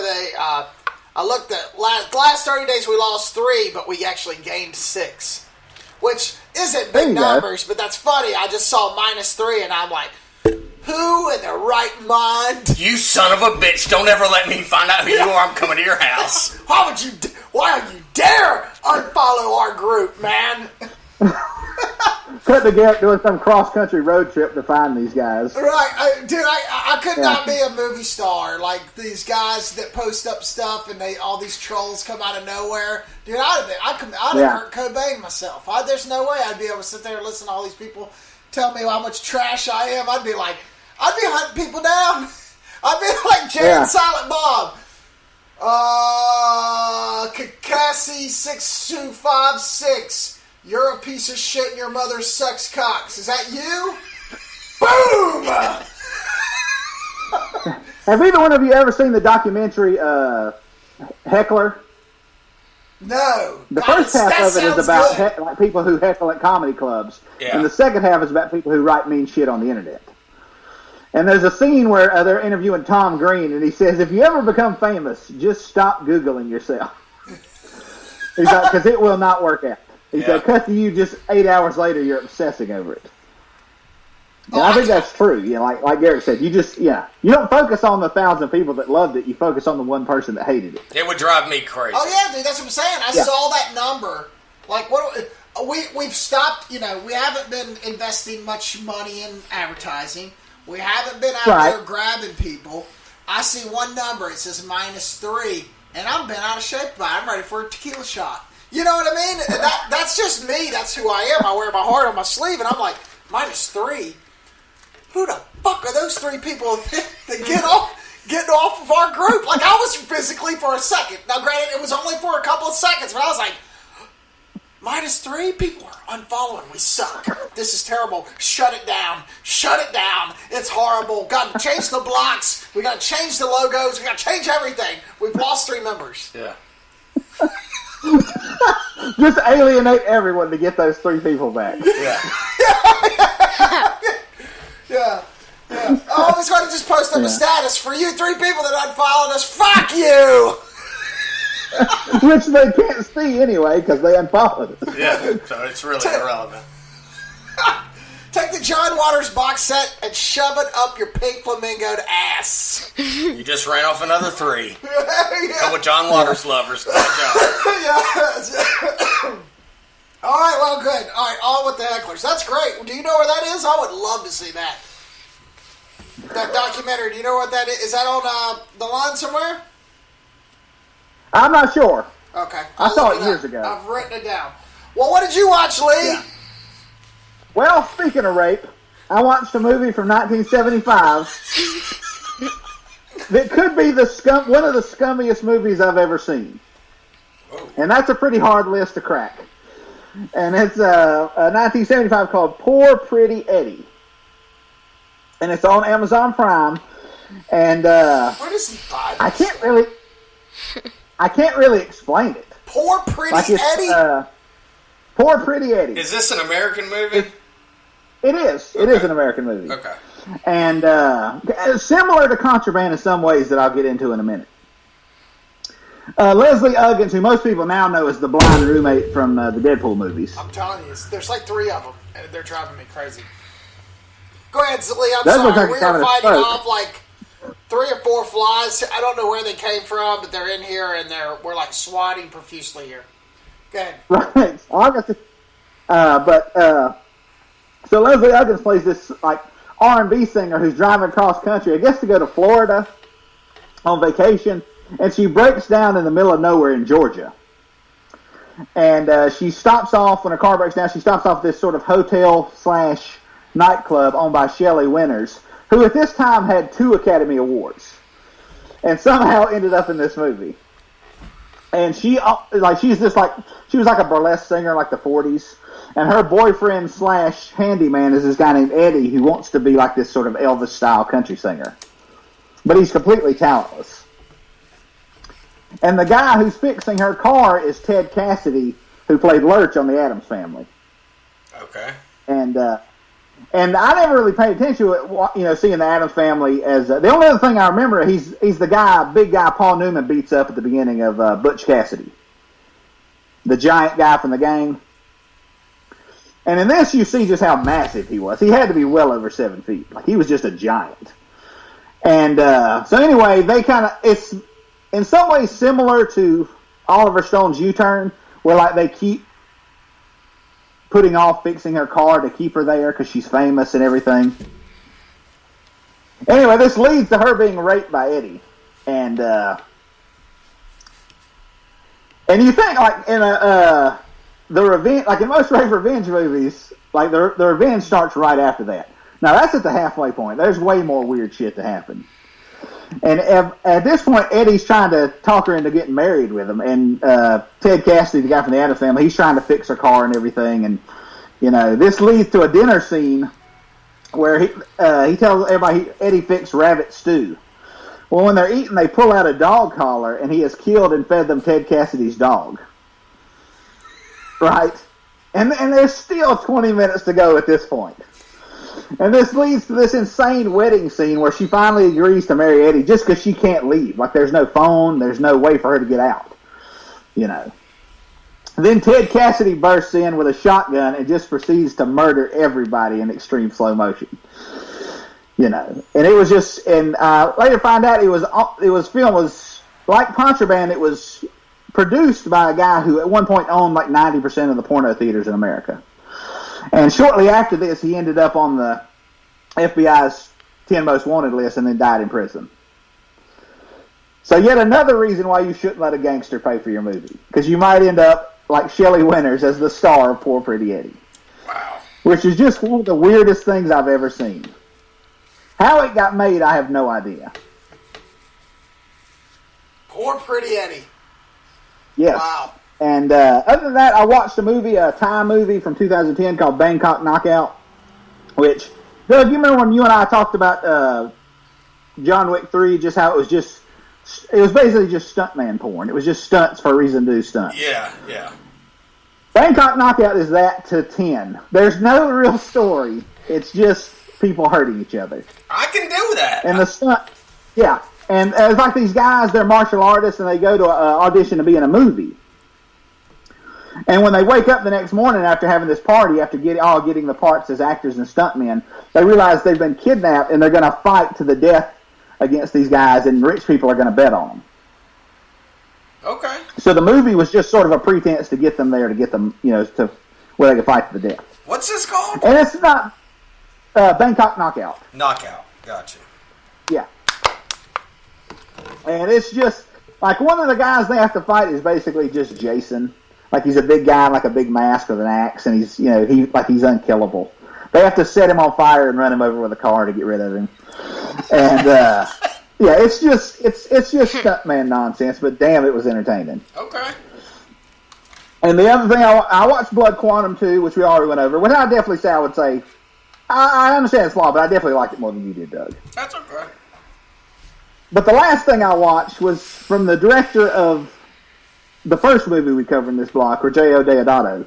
I looked at last 30 days we lost 3, but we actually gained 6, which isn't big numbers, but that's funny. I just saw -3, and I'm like, who in their right mind? You son of a bitch! Don't ever let me find out who you are. I'm coming to your house. Why would you dare unfollow our group, man? Couldn't get doing some cross-country road trip to find these guys. Right, I could not be a movie star like these guys that post up stuff and all these trolls come out of nowhere. Dude, I'd have Kurt Cobain myself. There's no way I'd be able to sit there and listen to all these people tell me how much trash I am. I'd be hunting people down. I'd be like Jared Silent Bob. Cassie 6256. You're a piece of shit and your mother sucks cocks. Is that you? Boom! Have either one of you ever seen the documentary Heckler? No. The first half of it is about like people who heckle at comedy clubs. Yeah. And the second half is about people who write mean shit on the internet. And there's a scene where they're interviewing Tom Green, and he says, if you ever become famous, just stop Googling yourself. He's like, because it will not work out. He said, cut to you just 8 hours later, you're obsessing over it. And I think that's true. You know, like Garrick said, you don't focus on the 1,000 people that loved it. You focus on the one person that hated it. It would drive me crazy. Oh yeah, dude, that's what I'm saying. I saw that number. Like, we've stopped. You know, we haven't been investing much money in advertising. We haven't been out there grabbing people. I see one number. It says -3, and I've been out of shape by it. I'm ready for a tequila shot. You know what I mean? That's just me. That's who I am. I wear my heart on my sleeve, and I'm like, -3? Who the fuck are those 3 people that getting off of our group? Like, I was physically for a second. Now, granted, it was only for a couple of seconds, but I was like, -3? People are unfollowing. We suck. This is terrible. Shut it down. Shut it down. It's horrible. Got to change the blocks. We got to change the logos. We got to change everything. We've lost 3 members. Yeah. Just alienate everyone to get those 3 people back. Yeah. was going to just post up a status for you 3 people that unfollowed us. Fuck you! Which they can't see anyway because they unfollowed us. Yeah, so it's really irrelevant. Take the John Waters box set and shove it up your pink flamingoed ass. You just ran off another 3. Couple John Waters lovers. Good job. All right, well, good. All right, on with the hecklers. That's great. Do you know where that is? I would love to see that. That documentary, do you know what that is? Is that on the line somewhere? I'm not sure. Okay. I saw it years ago. I've written it down. Well, what did you watch, Lee? Yeah. Well, speaking of rape, I watched a movie from 1975 that could be one of the scummiest movies I've ever seen. And that's a pretty hard list to crack. And it's a 1975 called Poor Pretty Eddie. And it's on Amazon Prime. And where does he buy this? I can't really explain it. Poor Pretty Eddie? Poor Pretty Eddie. Is this an American movie? It is. It is an American movie. Okay. And similar to Contraband in some ways that I'll get into in a minute. Leslie Uggams, who most people now know as the blind roommate from the Deadpool movies. I'm telling you, there's like 3 of them, and they're driving me crazy. Go ahead, Lee, I'm That looks sorry. like We a were fighting stroke. off like 3 or 4 flies. I don't know where they came from, but they're in here, and we're like swatting profusely here. Go ahead. Right. So Leslie Uggams plays this like R&B singer who's driving across country, I guess to go to Florida on vacation, and she breaks down in the middle of nowhere in Georgia. And she stops off, when her car breaks down, she stops off this sort of hotel/nightclub owned by Shelley Winters, who at this time had 2 Academy Awards, and somehow ended up in this movie. And she was like a burlesque singer in like the 40s. And her boyfriend/handyman is this guy named Eddie who wants to be like this sort of Elvis-style country singer. But he's completely talentless. And the guy who's fixing her car is Ted Cassidy, who played Lurch on The Addams Family. Okay. And I never really paid attention to it, seeing The Addams Family as... the only other thing I remember, he's the big guy Paul Newman beats up at the beginning of Butch Cassidy. The giant guy from the gang. And in this, you see just how massive he was. He had to be well over 7 feet. Like, he was just a giant. And so anyway, it's in some ways similar to Oliver Stone's U-Turn, where like they keep putting off fixing her car to keep her there because she's famous and everything. Anyway, this leads to her being raped by Eddie. And you think, like, in the revenge, like in most rape revenge movies, like the revenge starts right after that. Now that's at the halfway point. There's way more weird shit to happen. And at this point, Eddie's trying to talk her into getting married with him. And Ted Cassidy, the guy from the Addams Family, he's trying to fix her car and everything. And this leads to a dinner scene where he tells everybody Eddie fixed rabbit stew. Well, when they're eating, they pull out a dog collar, and he has killed and fed them Ted Cassidy's dog. Right? And there's still 20 minutes to go at this point. And this leads to this insane wedding scene where she finally agrees to marry Eddie just because she can't leave. Like, there's no phone, there's no way for her to get out. Then Ted Cassidy bursts in with a shotgun and just proceeds to murder everybody in extreme slow motion. And it was just, and later find out it was like Contraband. It was produced by a guy who at one point owned like 90% of the porno theaters in America. And shortly after this, he ended up on the FBI's 10 most wanted list and then died in prison. So yet another reason why you shouldn't let a gangster pay for your movie. Because you might end up like Shelley Winters as the star of Poor Pretty Eddie. Wow. Which is just one of the weirdest things I've ever seen. How it got made, I have no idea. Poor Pretty Eddie. Yes. Wow. And other than that, I watched a Thai movie from 2010 called Bangkok Knockout, which, Doug, you remember when you and I talked about John Wick 3, just how it was basically just stuntman porn. It was just stunts for a reason to do stunts. Yeah. Bangkok Knockout is that to 10. There's no real story. It's just people hurting each other. I can do that. And the stunt, yeah. And it's like these guys, they're martial artists, and they go to an audition to be in a movie. And when they wake up the next morning after having this party, after getting the parts as actors and stuntmen, they realize they've been kidnapped, and they're going to fight to the death against these guys, and rich people are going to bet on them. Okay. So the movie was just sort of a pretense to get them there, to get them, to where they could fight to the death. What's this called? And it's not Bangkok Knockout. Knockout. Gotcha. Yeah. And it's just, like, one of the guys they have to fight is basically just Jason. Like, he's a big guy, like a big mask with an axe, and he's, he's unkillable. They have to set him on fire and run him over with a car to get rid of him. And, yeah, it's just stuntman nonsense, but damn, it was entertaining. Okay. And the other thing, I watched Blood Quantum 2, which we already went over, which I definitely say, I would say, I understand it's flawed, but I definitely liked it more than you did, Doug. That's okay. But the last thing I watched was from the director of the first movie we covered in this block, Rogelio Deodato.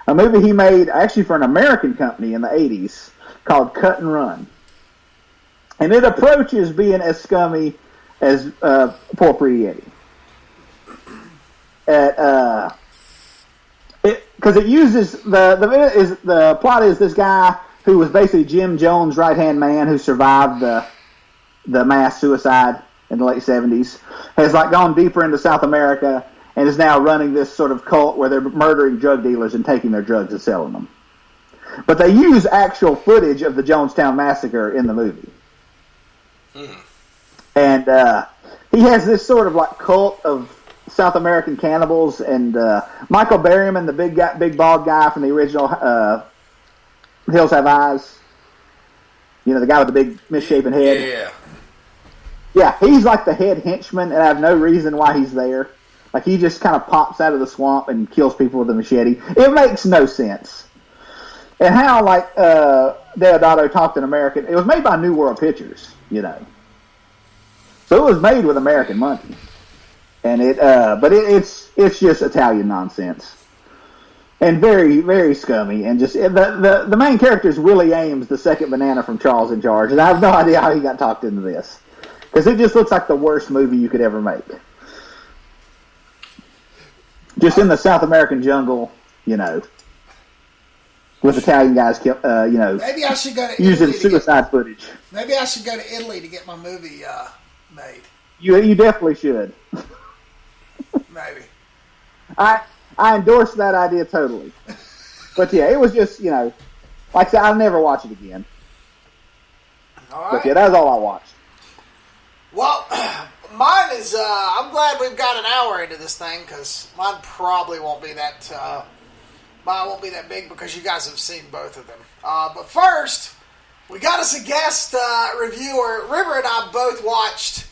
A movie he made actually for an American company in the 80s called Cut and Run. And it approaches being as scummy as Poor Pretty Eddie. Because it uses the plot is this guy who was basically Jim Jones' right-hand man who survived the mass suicide in the late 70s, has like gone deeper into South America and is now running this sort of cult where they're murdering drug dealers and taking their drugs and selling them. But they use actual footage of the Jonestown Massacre in the movie. And he has this sort of like cult of South American cannibals, and Michael Berryman, the big bald guy from the original Hills Have Eyes, the guy with the big misshapen head. Yeah, he's like the head henchman, and I have no reason why he's there. Like, he just kind of pops out of the swamp and kills people with a machete. It makes no sense. And how, like, Deodato talked in American... It was made by New World Pictures, So it was made with American money. And it's just Italian nonsense. And very, very scummy. And just... The main character is Willie Ames, the second banana from Charles in Charge. And I have no idea how he got talked into this. Because it just looks like the worst movie you could ever make. Just in the South American jungle, with Italian guys, Maybe I should go to using Italy suicide footage. Maybe I should go to Italy to get my movie made. You definitely should. Maybe. I endorse that idea totally. But yeah, it was just, like I said, I'll never watch it again. All right. But yeah, that's all I watched. Well, mine is, I'm glad we've got an hour into this thing, because mine probably won't be that, big because you guys have seen both of them. But first, we got us a guest reviewer. River and I both watched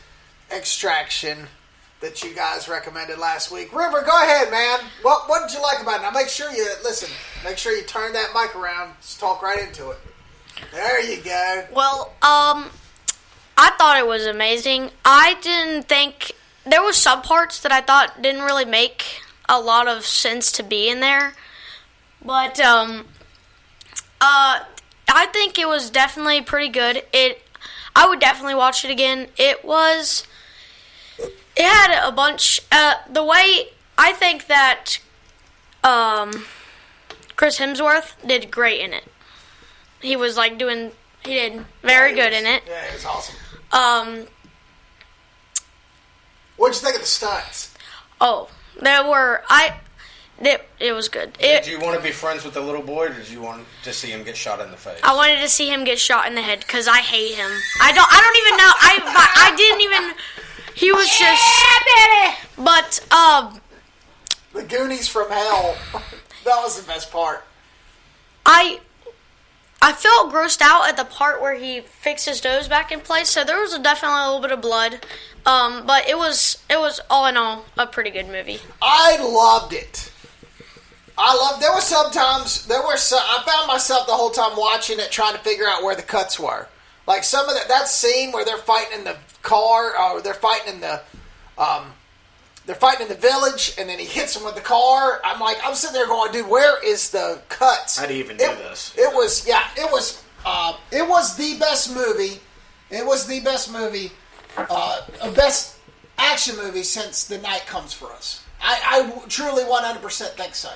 Extraction that you guys recommended last week. River, go ahead, man. What did you like about it? Now make sure you turn that mic around. Just talk right into it. There you go. Well, I thought it was amazing. I didn't think... There was some parts that I thought didn't really make a lot of sense to be in there. But, I think it was definitely pretty good. I would definitely watch it again. It had a bunch... the way... I think that, Chris Hemsworth did great in it. He was, like, doing... He did very good in it. Yeah, it was awesome. What'd you think of the stunts? Oh, it was good. Did you want to be friends with the little boy, or did you want to see him get shot in the face? I wanted to see him get shot in the head because I hate him. I don't even know. I didn't even. He was just. But the Goonies from hell. That was the best part. I felt grossed out at the part where he fixed his nose back in place, so there was definitely a little bit of blood. But it was all in all a pretty good movie. I loved it. There were sometimes, I found myself the whole time watching it trying to figure out where the cuts were. Like some of that scene where they're fighting in the car, or they're fighting in the village, and then he hits him with the car. I'm sitting there going, dude, where is the cuts? How do you even do this? It was It was the best movie. It was the best movie, best action movie since The Night Comes For Us. I truly 100% think so.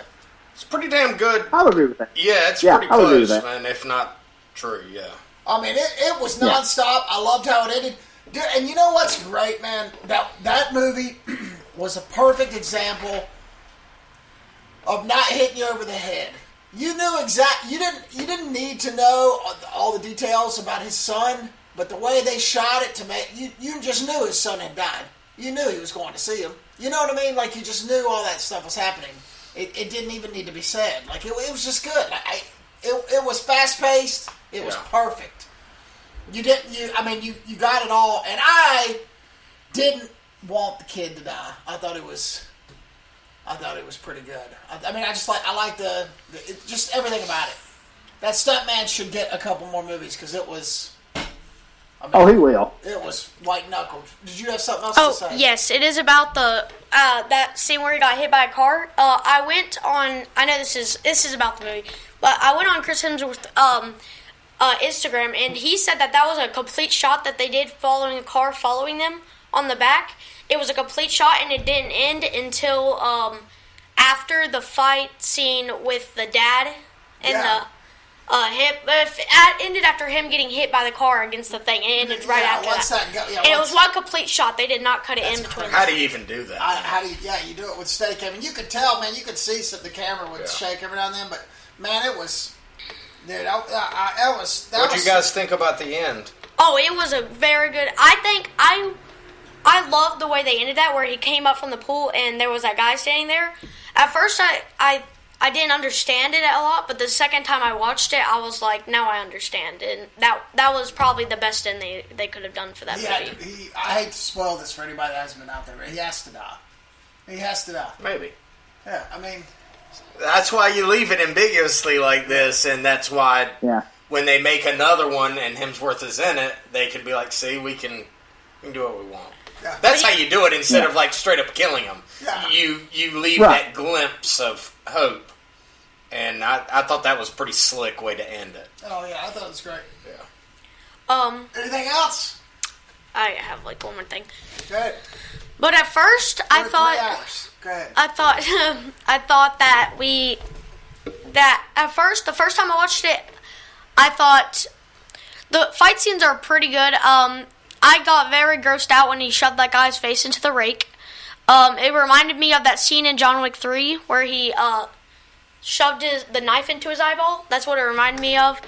It's pretty damn good. I would agree with that. Yeah, it's Yeah, pretty I would agree with close, that. man, if not true, yeah. I mean, it was nonstop. I loved how it ended. Dude, and you know what's great, man? That movie was a perfect example of not hitting you over the head. You knew You didn't need to know all the details about his son, but the way they shot it to make you just knew his son had died. You knew he was going to see him. You know what I mean? Like, you just knew all that stuff was happening. It didn't even need to be said. Like, it was just good. Like, it was fast paced. It was perfect. You got it all. And I didn't want the kid to die. I thought it was pretty good. I like just everything about it. That stuntman should get a couple more movies because it was. He will. It was white knuckled. Did you have something else to say? Oh, yes, it is about the that scene where he got hit by a car. I went on. I know this is about the movie, but I went on Chris Hemsworth's Instagram, and he said that was a complete shot that they did following a car following them on the back. It was a complete shot, and it didn't end until after the fight scene with the dad and the him. It ended after him getting hit by the car against the thing. It ended right after that. And it was one complete shot. They did not cut it in between. How do you even do that? You do it with Steadicam. And you could tell, man, you could see the camera would shake every now and then, but man, it was, dude, what do you guys think about the end? Oh, it was a very good. I think I loved the way they ended that, where he came up from the pool and there was that guy standing there. At first, I didn't understand it a lot, but the second time I watched it, I was like, now I understand. And that was probably the best end they could have done for that movie. I hate to spoil this for anybody that hasn't been out there, but he has to die. He has to die. Maybe. Yeah, I mean... That's why you leave it ambiguously like this, and that's why when they make another one and Hemsworth is in it, they can be like, see, we can do what we want. Yeah. That's how you do it instead of like straight up killing him. Yeah. You leave that glimpse of hope. And I thought that was a pretty slick way to end it. Oh, yeah, I thought it was great. Yeah. Anything else? I have, like, one more thing. Go ahead. But at first, I thought... Go ahead. I thought that at first, the first time I watched it, I thought the fight scenes are pretty good. I got very grossed out when he shoved that guy's face into the rake. It reminded me of that scene in John Wick 3 where he... shoved the knife into his eyeball. That's what it reminded me of.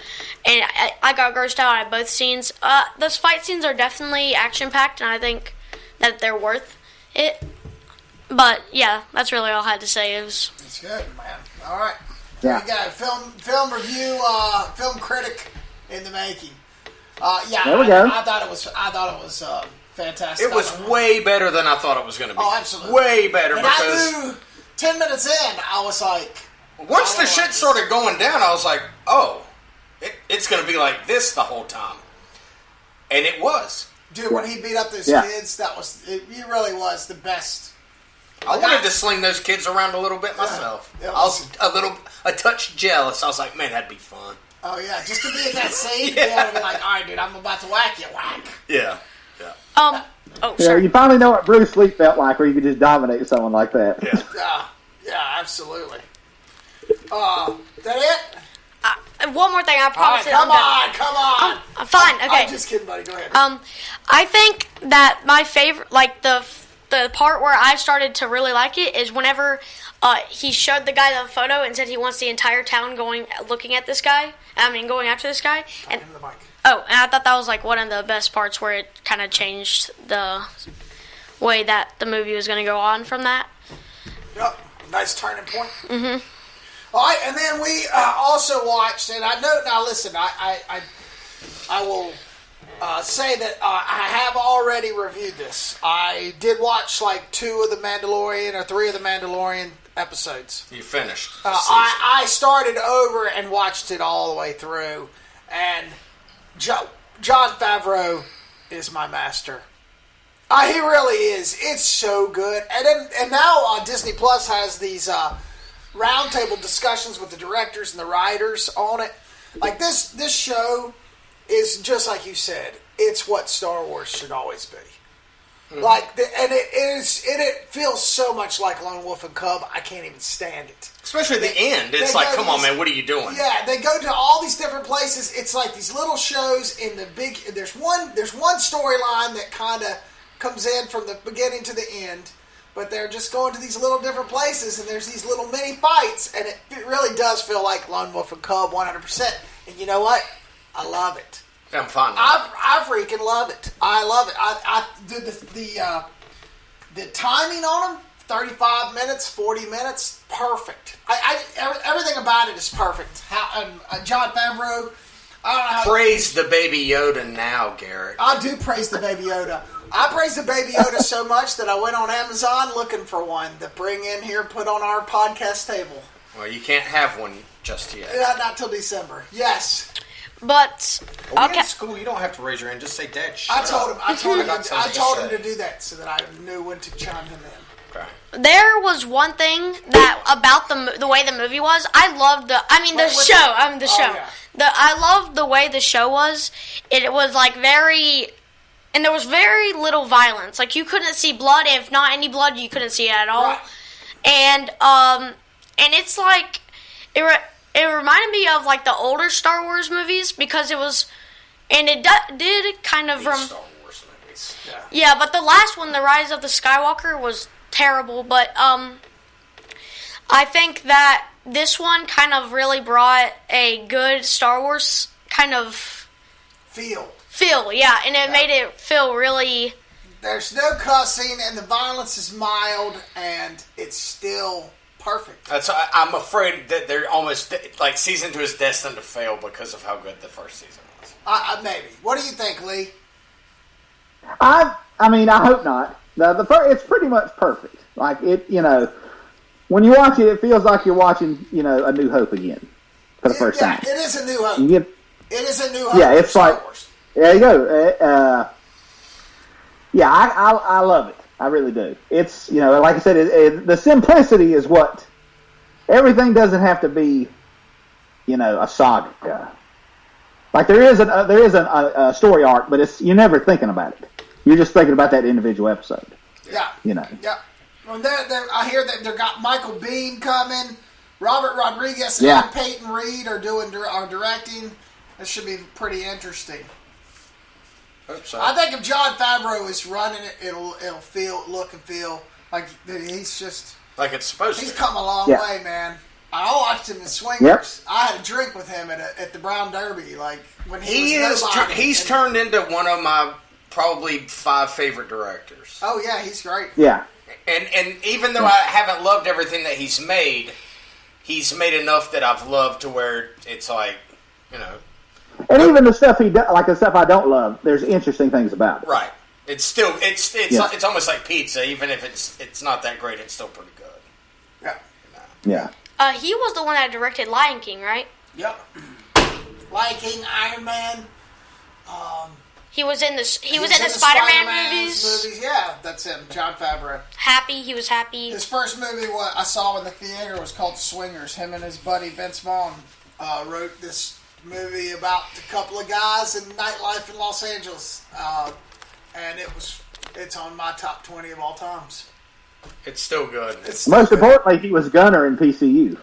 And I got grossed out at both scenes. Those fight scenes are definitely action-packed, and I think that they're worth it. But, yeah, that's really all I had to say. It's good, man. All right. Yeah. We got film review, film critic in the making. There we go. I thought it was fantastic. It was way better than I thought it was going to be. Oh, absolutely. Way better. And because I knew 10 minutes in, I was like... Once the shit started going down, I was like, oh, it's going to be like this the whole time. And it was. Dude, when he beat up those kids, he really was the best. I wanted to sling those kids around a little bit myself. I was a touch jealous. I was like, man, that'd be fun. Oh, yeah, just to be in that scene, to be able to be like, all right, dude, I'm about to whack you, whack. Yeah. Sorry. You finally know what Bruce Lee felt like, where you could just dominate someone like that. Yeah, absolutely. That it? One more thing, I promise. Right, come on. I'm fine. Okay. I'm just kidding, buddy. Go ahead. I think that my favorite, like the part where I started to really like it is whenever he showed the guy the photo and said he wants the entire town going after this guy. And Into the mic. And I thought that was like one of the best parts where it kind of changed the way that the movie was going to go on from that. Yep. Nice turning point. Mm-hmm. All right, and then we also watched, and I know, now listen, I will say that I have already reviewed this. I did watch like 2 of the Mandalorian or 3 of the Mandalorian episodes. You finished. I started over and watched it all the way through, and John Favreau is my master. He really is. It's so good. And now Disney Plus has these roundtable discussions with the directors and the writers on it. Like this show is just like you said. It's what Star Wars should always be. And it feels so much like Lone Wolf and Cub. I can't even stand it. Especially the end. It's like, come on, man, what are you doing? Yeah, they go to all these different places. It's like these little shows in the big. There's one storyline that kind of comes in from the beginning to the end, but they're just going to these little different places, and there's these little mini fights, and it really does feel like Lone Wolf and Cub 100%. And you know what? I love it. I'm fine. I freaking love it. I love it. I did the timing on them. 35 minutes, 40 minutes, perfect. Everything about it is perfect. Jon Favreau, I don't know how... Praise the Baby Yoda now, Garrick. I do praise the Baby Yoda. I praise the Baby Yoda so much that I went on Amazon looking for one to bring in here and put on our podcast table. Well, you can't have one just yet. Not till December. Yes. But okay. In school, you don't have to raise your hand. Just say, "Dad, shut up." I told him to do that so that I knew when to chime him in. Okay. There was one thing about the way the movie was. I loved the show. Yeah. I loved the way the show was. It was like very, and there was very little violence. Like you couldn't see blood. If not any blood, you couldn't see it at all. Right. And it's like it reminded me of like the older Star Wars movies because it was, and it did kind of Star Wars movies. Yeah, but the last one, The Rise of the Skywalker, was terrible, but I think that this one kind of really brought a good Star Wars kind of feel, yeah, and it made it feel really... There's no cussing, and the violence is mild, and it's still perfect. I'm afraid that they're almost, like, Season 2 is destined to fail because of how good the first season was. Maybe. What do you think, Lee? I hope not. It's pretty much perfect. Like it, when you watch it, it feels like you're watching, A New Hope again for the first time. It is A New Hope. It is A New Hope. Yeah, it's like Wars. There you go. I love it. I really do. It's like I said, the simplicity is what everything doesn't have to be, a saga. Like there is a story arc, but you're never thinking about it. You're just thinking about that individual episode. Yeah. Yeah. Well, I hear that they got Michael Biehn coming. Robert Rodriguez and Peyton Reed are directing. This should be pretty interesting. Hope so. I think if Jon Favreau is running it, it'll look and feel like he's just like it's supposed to. He's come a long way, man. I watched him in Swingers. Yep. I had a drink with him at the Brown Derby, like when he's turned into one of my probably 5 favorite directors. Oh yeah, he's great. Yeah. And even though I haven't loved everything that he's made enough that I've loved to where it's like, And even the stuff he does, like the stuff I don't love, there's interesting things about it. Right. It's still it's almost like pizza. Even if it's not that great, it's still pretty good. Yeah. Yeah. He was the one that directed Lion King, right? Yep. Lion King, Iron Man. He was in the Spider-Man movies. Yeah, that's him, Jon Favreau. He was happy. His first movie I saw in the theater was called Swingers. Him and his buddy Vince Vaughn wrote this movie about a couple of guys in nightlife in Los Angeles, and it's on my top 20 of all times. It's still good. Most importantly, he was Gunner in PCU.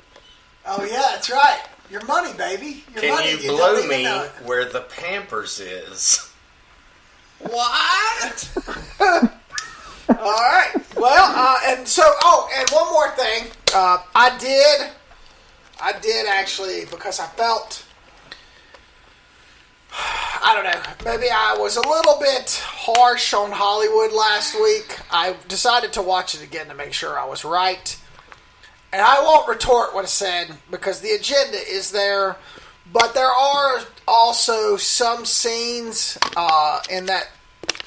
Oh yeah, that's right. Your money, baby. Can you blow me where the Pampers is? What? All right. Well, and one more thing. I did actually, because I felt, I don't know, maybe I was a little bit harsh on Hollywood last week. I decided to watch it again to make sure I was right. And I won't retort what I said because the agenda is there. But there are also some scenes in that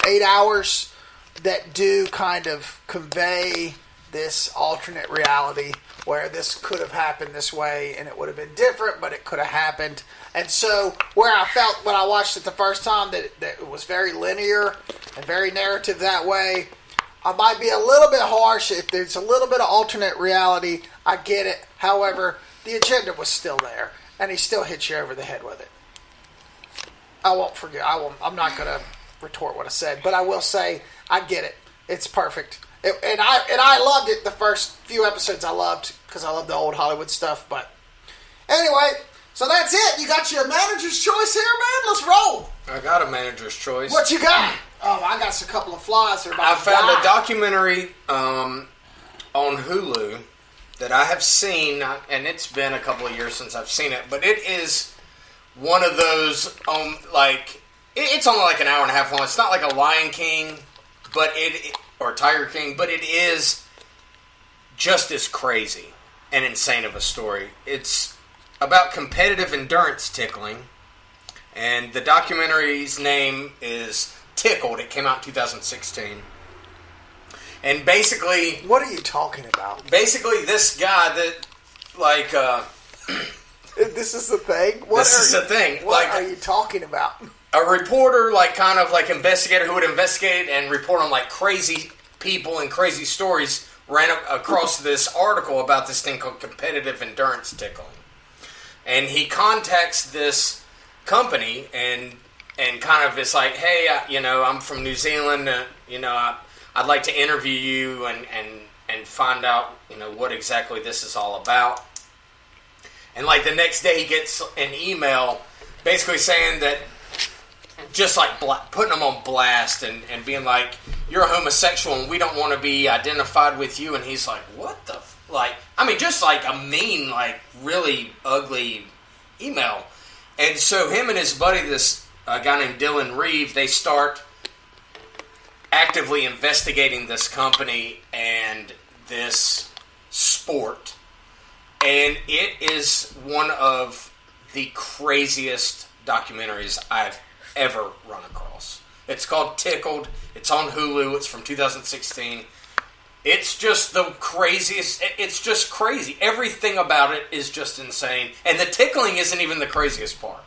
8 hours that do kind of convey this alternate reality where this could have happened this way and it would have been different, but it could have happened. And so where I felt when I watched it the first time that it was very linear and very narrative that way, I might be a little bit harsh. If there's a little bit of alternate reality, I get it. However, the agenda was still there. and he still hits you over the head with it. I won't forget. I'm not going to retort what I said, but I will say I get it. It's perfect. And I loved it the first few episodes. I loved because I love the old Hollywood stuff. But anyway, so that's it. You got your manager's choice here, man. Let's roll. I got a manager's choice. What you got? Oh, I got a couple of flies. I found a documentary on Hulu that I have seen, and it's been a couple of years since I've seen it, but it is one of those, it's only like an hour and a half long. It's not like a Lion King, or Tiger King, but it is just as crazy and insane of a story. It's about competitive endurance tickling, and the documentary's name is Tickled. It came out in 2016. And basically... What are you talking about? Basically, this guy that, This is the thing? What are you talking about? A reporter, investigator who would investigate and report on, crazy people and crazy stories ran across this article about this thing called competitive endurance tickling. And he contacts this company and kind of is like, hey, I'm from New Zealand, I'd like to interview you and find out, what exactly this is all about. And the next day he gets an email basically saying that, just putting him on blast and being like, you're a homosexual and we don't want to be identified with you. And he's like, what the, just a mean, really ugly email. And so him and his buddy, this guy named Dylan Reeve, they start actively investigating this company and this sport. And it is one of the craziest documentaries I've ever run across. It's called Tickled. It's on Hulu. It's from 2016. It's just the craziest. It's just crazy. Everything about it is just insane. And the tickling isn't even the craziest part.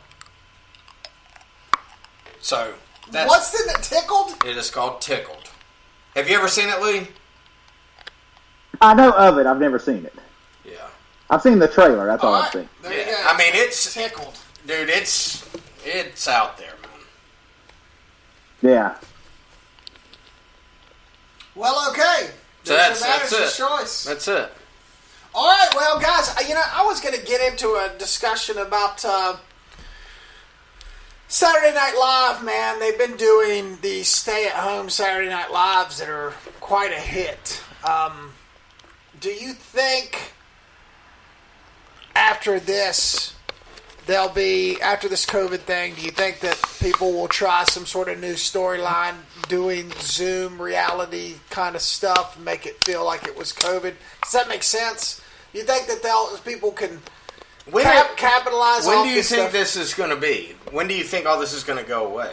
So, what's in it? Tickled? It is called Tickled. Have you ever seen it, Lee? I know of it. I've never seen it. Yeah. I've seen the trailer. That's all I've seen. There you go. It's Tickled. Dude, it's out there, man. Yeah. Well, okay. So that's it. Choice. That's it. All right, well, guys, I was going to get into a discussion about Saturday Night Live, man. They've been doing these stay-at-home Saturday Night Lives that are quite a hit. Do you think after this COVID thing, do you think that people will try some sort of new storyline doing Zoom reality kind of stuff and make it feel like it was COVID? Does that make sense? You think that people can capitalize on this? When do you think this is going to be? When do you think all this is going to go away?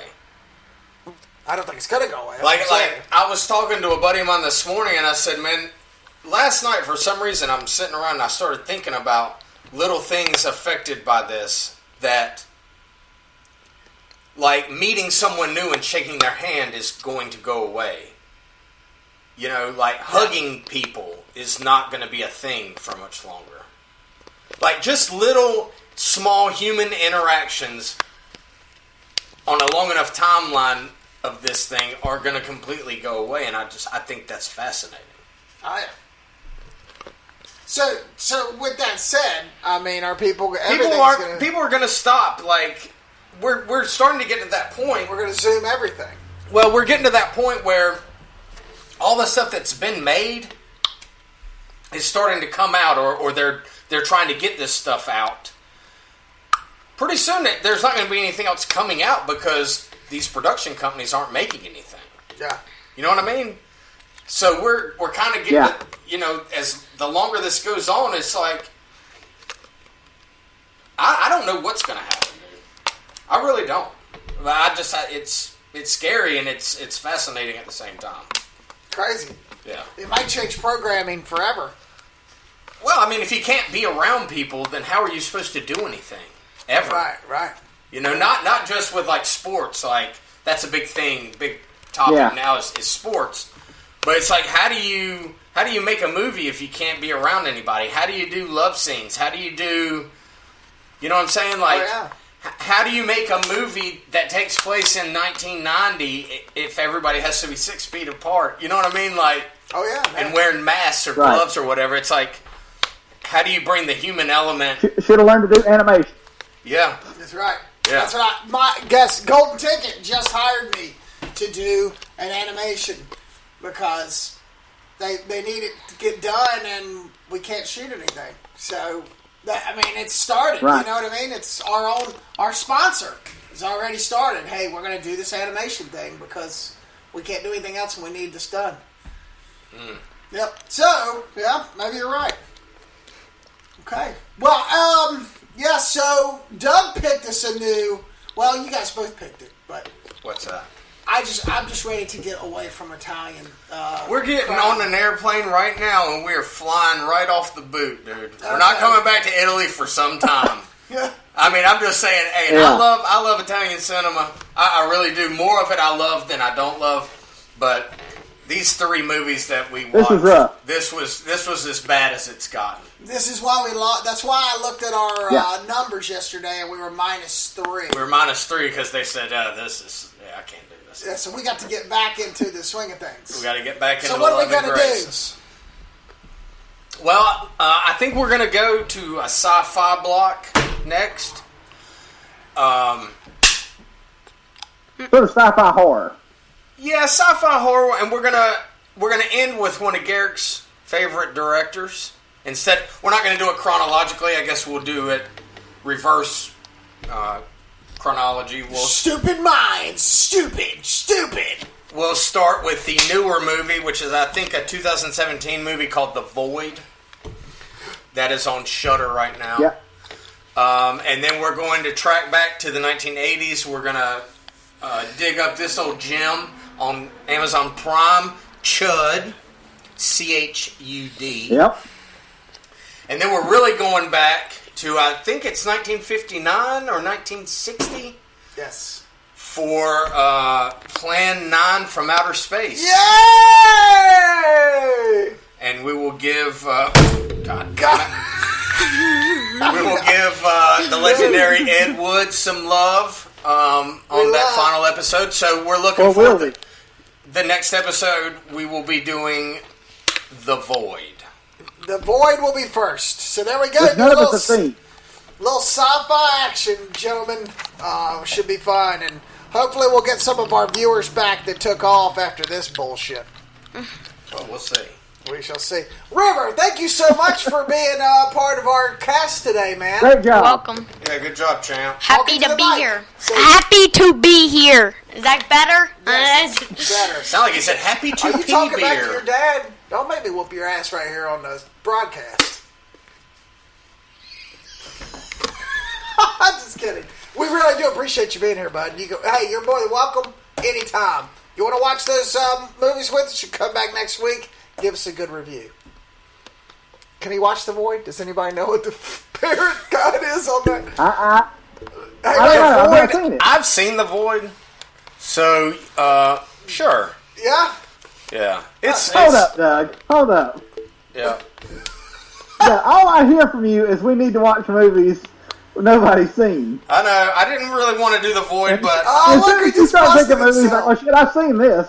I don't think it's going to go away. I was talking to a buddy of mine this morning and I said, man, last night for some reason I'm sitting around and I started thinking about little things affected by this, that meeting someone new and shaking their hand is going to go away. Hugging people is not going to be a thing for much longer. Just little small human interactions on a long enough timeline of this thing are going to completely go away, and I think that's fascinating. Oh, yeah. So with that said, are people are going to stop? We're starting to get to that point. We're going to Zoom everything. Well, we're getting to that point where all the stuff that's been made is starting to come out, or they're trying to get this stuff out. Pretty soon, there's not going to be anything else coming out because these production companies aren't making anything. Yeah, you know what I mean. So we're kind of getting, as the longer this goes on, it's like, I don't know what's going to happen, dude. I really don't. It's scary and it's fascinating at the same time. Crazy. Yeah. It might change programming forever. Well, if you can't be around people, then how are you supposed to do anything? Ever. Right. Not just with sports, that's a big thing, big topic now is sports. But it's how do you make a movie if you can't be around anybody? How do you do love scenes? How do you do You know what I'm saying? Like, yeah. How do you make a movie that takes place in 1990 if everybody has to be 6 feet apart? You know what I mean? Like, man. And wearing masks or gloves or whatever. It's like, how do you bring the human element? Should have learned to do animation. Yeah. That's right. Yeah. That's right. My guess, Golden Ticket just hired me to do an animation because they need it to get done and we can't shoot anything. So, it's started. Right. You know what I mean? It's our sponsor has already started. Hey, we're going to do this animation thing because we can't do anything else and we need this done. Yep. So, yeah, maybe you're right. Okay. Well, so Doug picked us a new... Well, you guys both picked it, but... What's that? I'm just ready to get away from Italian. We're getting on an airplane right now, and we're flying right off the boot, dude. We're not coming back to Italy for some time. Yeah. I mean, I'm just saying, hey, Yeah. I love Italian cinema. I really do. More of it I love than I don't love. But these 3 movies that we watched, This was rough. This was as bad as it's gotten. This is why we lost. That's why I looked at our numbers yesterday, and we were -3. We were -3 because they said, I can't do this. Yeah, so we got to get back into the swing of things. We got to get back into So what are we loving gonna graces. Well, I think we're going to go to a sci-fi block next. Sort of sci-fi horror. Yeah, sci-fi horror, and we're gonna end with one of Garrick's favorite directors. Instead, we're not gonna do it chronologically. I guess we'll do it reverse chronology. Stupid minds, stupid. We'll start with the newer movie, which is I think a 2017 movie called The Void. That is on Shudder right now. Yep. And then we're going to track back to the 1980s. We're gonna dig up this old gem on Amazon Prime, Chud, Chud. Yep. And then we're really going back to, I think it's 1959 or 1960. Yes. For Plan 9 from Outer Space. Yay! And we will give, we will give the legendary Ed Wood some love on that final episode. So we're looking forward to the next episode. We will be doing The Void. The Void will be first. So there we go. None of us have seen. Little sci-fi action, gentlemen. Should be fun. And hopefully we'll get some of our viewers back that took off after this bullshit. Well, we'll see. We shall see. River, thank you so much for being part of our cast today, man. Great job. Welcome. Yeah, good job, champ. Happy Welcome to be mic. here. So- Happy to be here. Is that better? Yes, better. Sound like he said happy to Are you pee talking back to beer. your dad? Don't make me whoop your ass right here on the broadcast. I'm just kidding. We really do appreciate you being here, bud. Hey, you're more than welcome anytime. You want to watch those movies with us? You come back next week. Give us a good review. Can he watch The Void? Does anybody know what the parent god is on that? I Hey, don't know. I've never seen it. I've seen The Void, so sure. Yeah? Yeah, it's Hold up, Doug. Hold up. Yeah, Yeah, all I hear from you is we need to watch movies nobody's seen. I know. I didn't really want to do The Void, but Oh, As look, soon he as you just start busted thinking movies, like, himself. oh shit, I've seen this.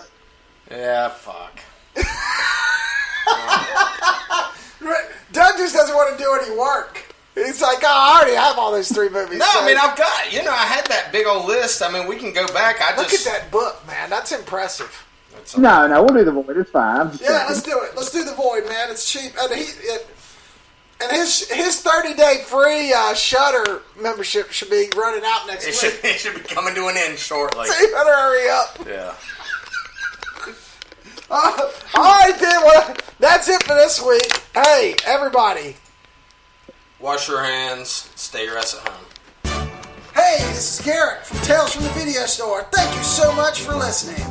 yeah, fuck. Doug just doesn't want to do any work. He's like, I already have all those 3 movies. No, so- I mean I've got. I had that big old list. I mean, we can go back. Look at that book, man. That's impressive. No, we'll do The Void. It's fine. I'm just Yeah, kidding. let's do it. Let's do The Void, man. It's cheap. And his 30-day free Shudder membership should be running out next It week. should be coming to an end shortly. So you better hurry up. Yeah. All right, then. Well, that's it for this week. Hey, everybody. Wash your hands. Stay your ass at home. Hey, this is Garrick from Tales from the Video Store. Thank you so much for listening.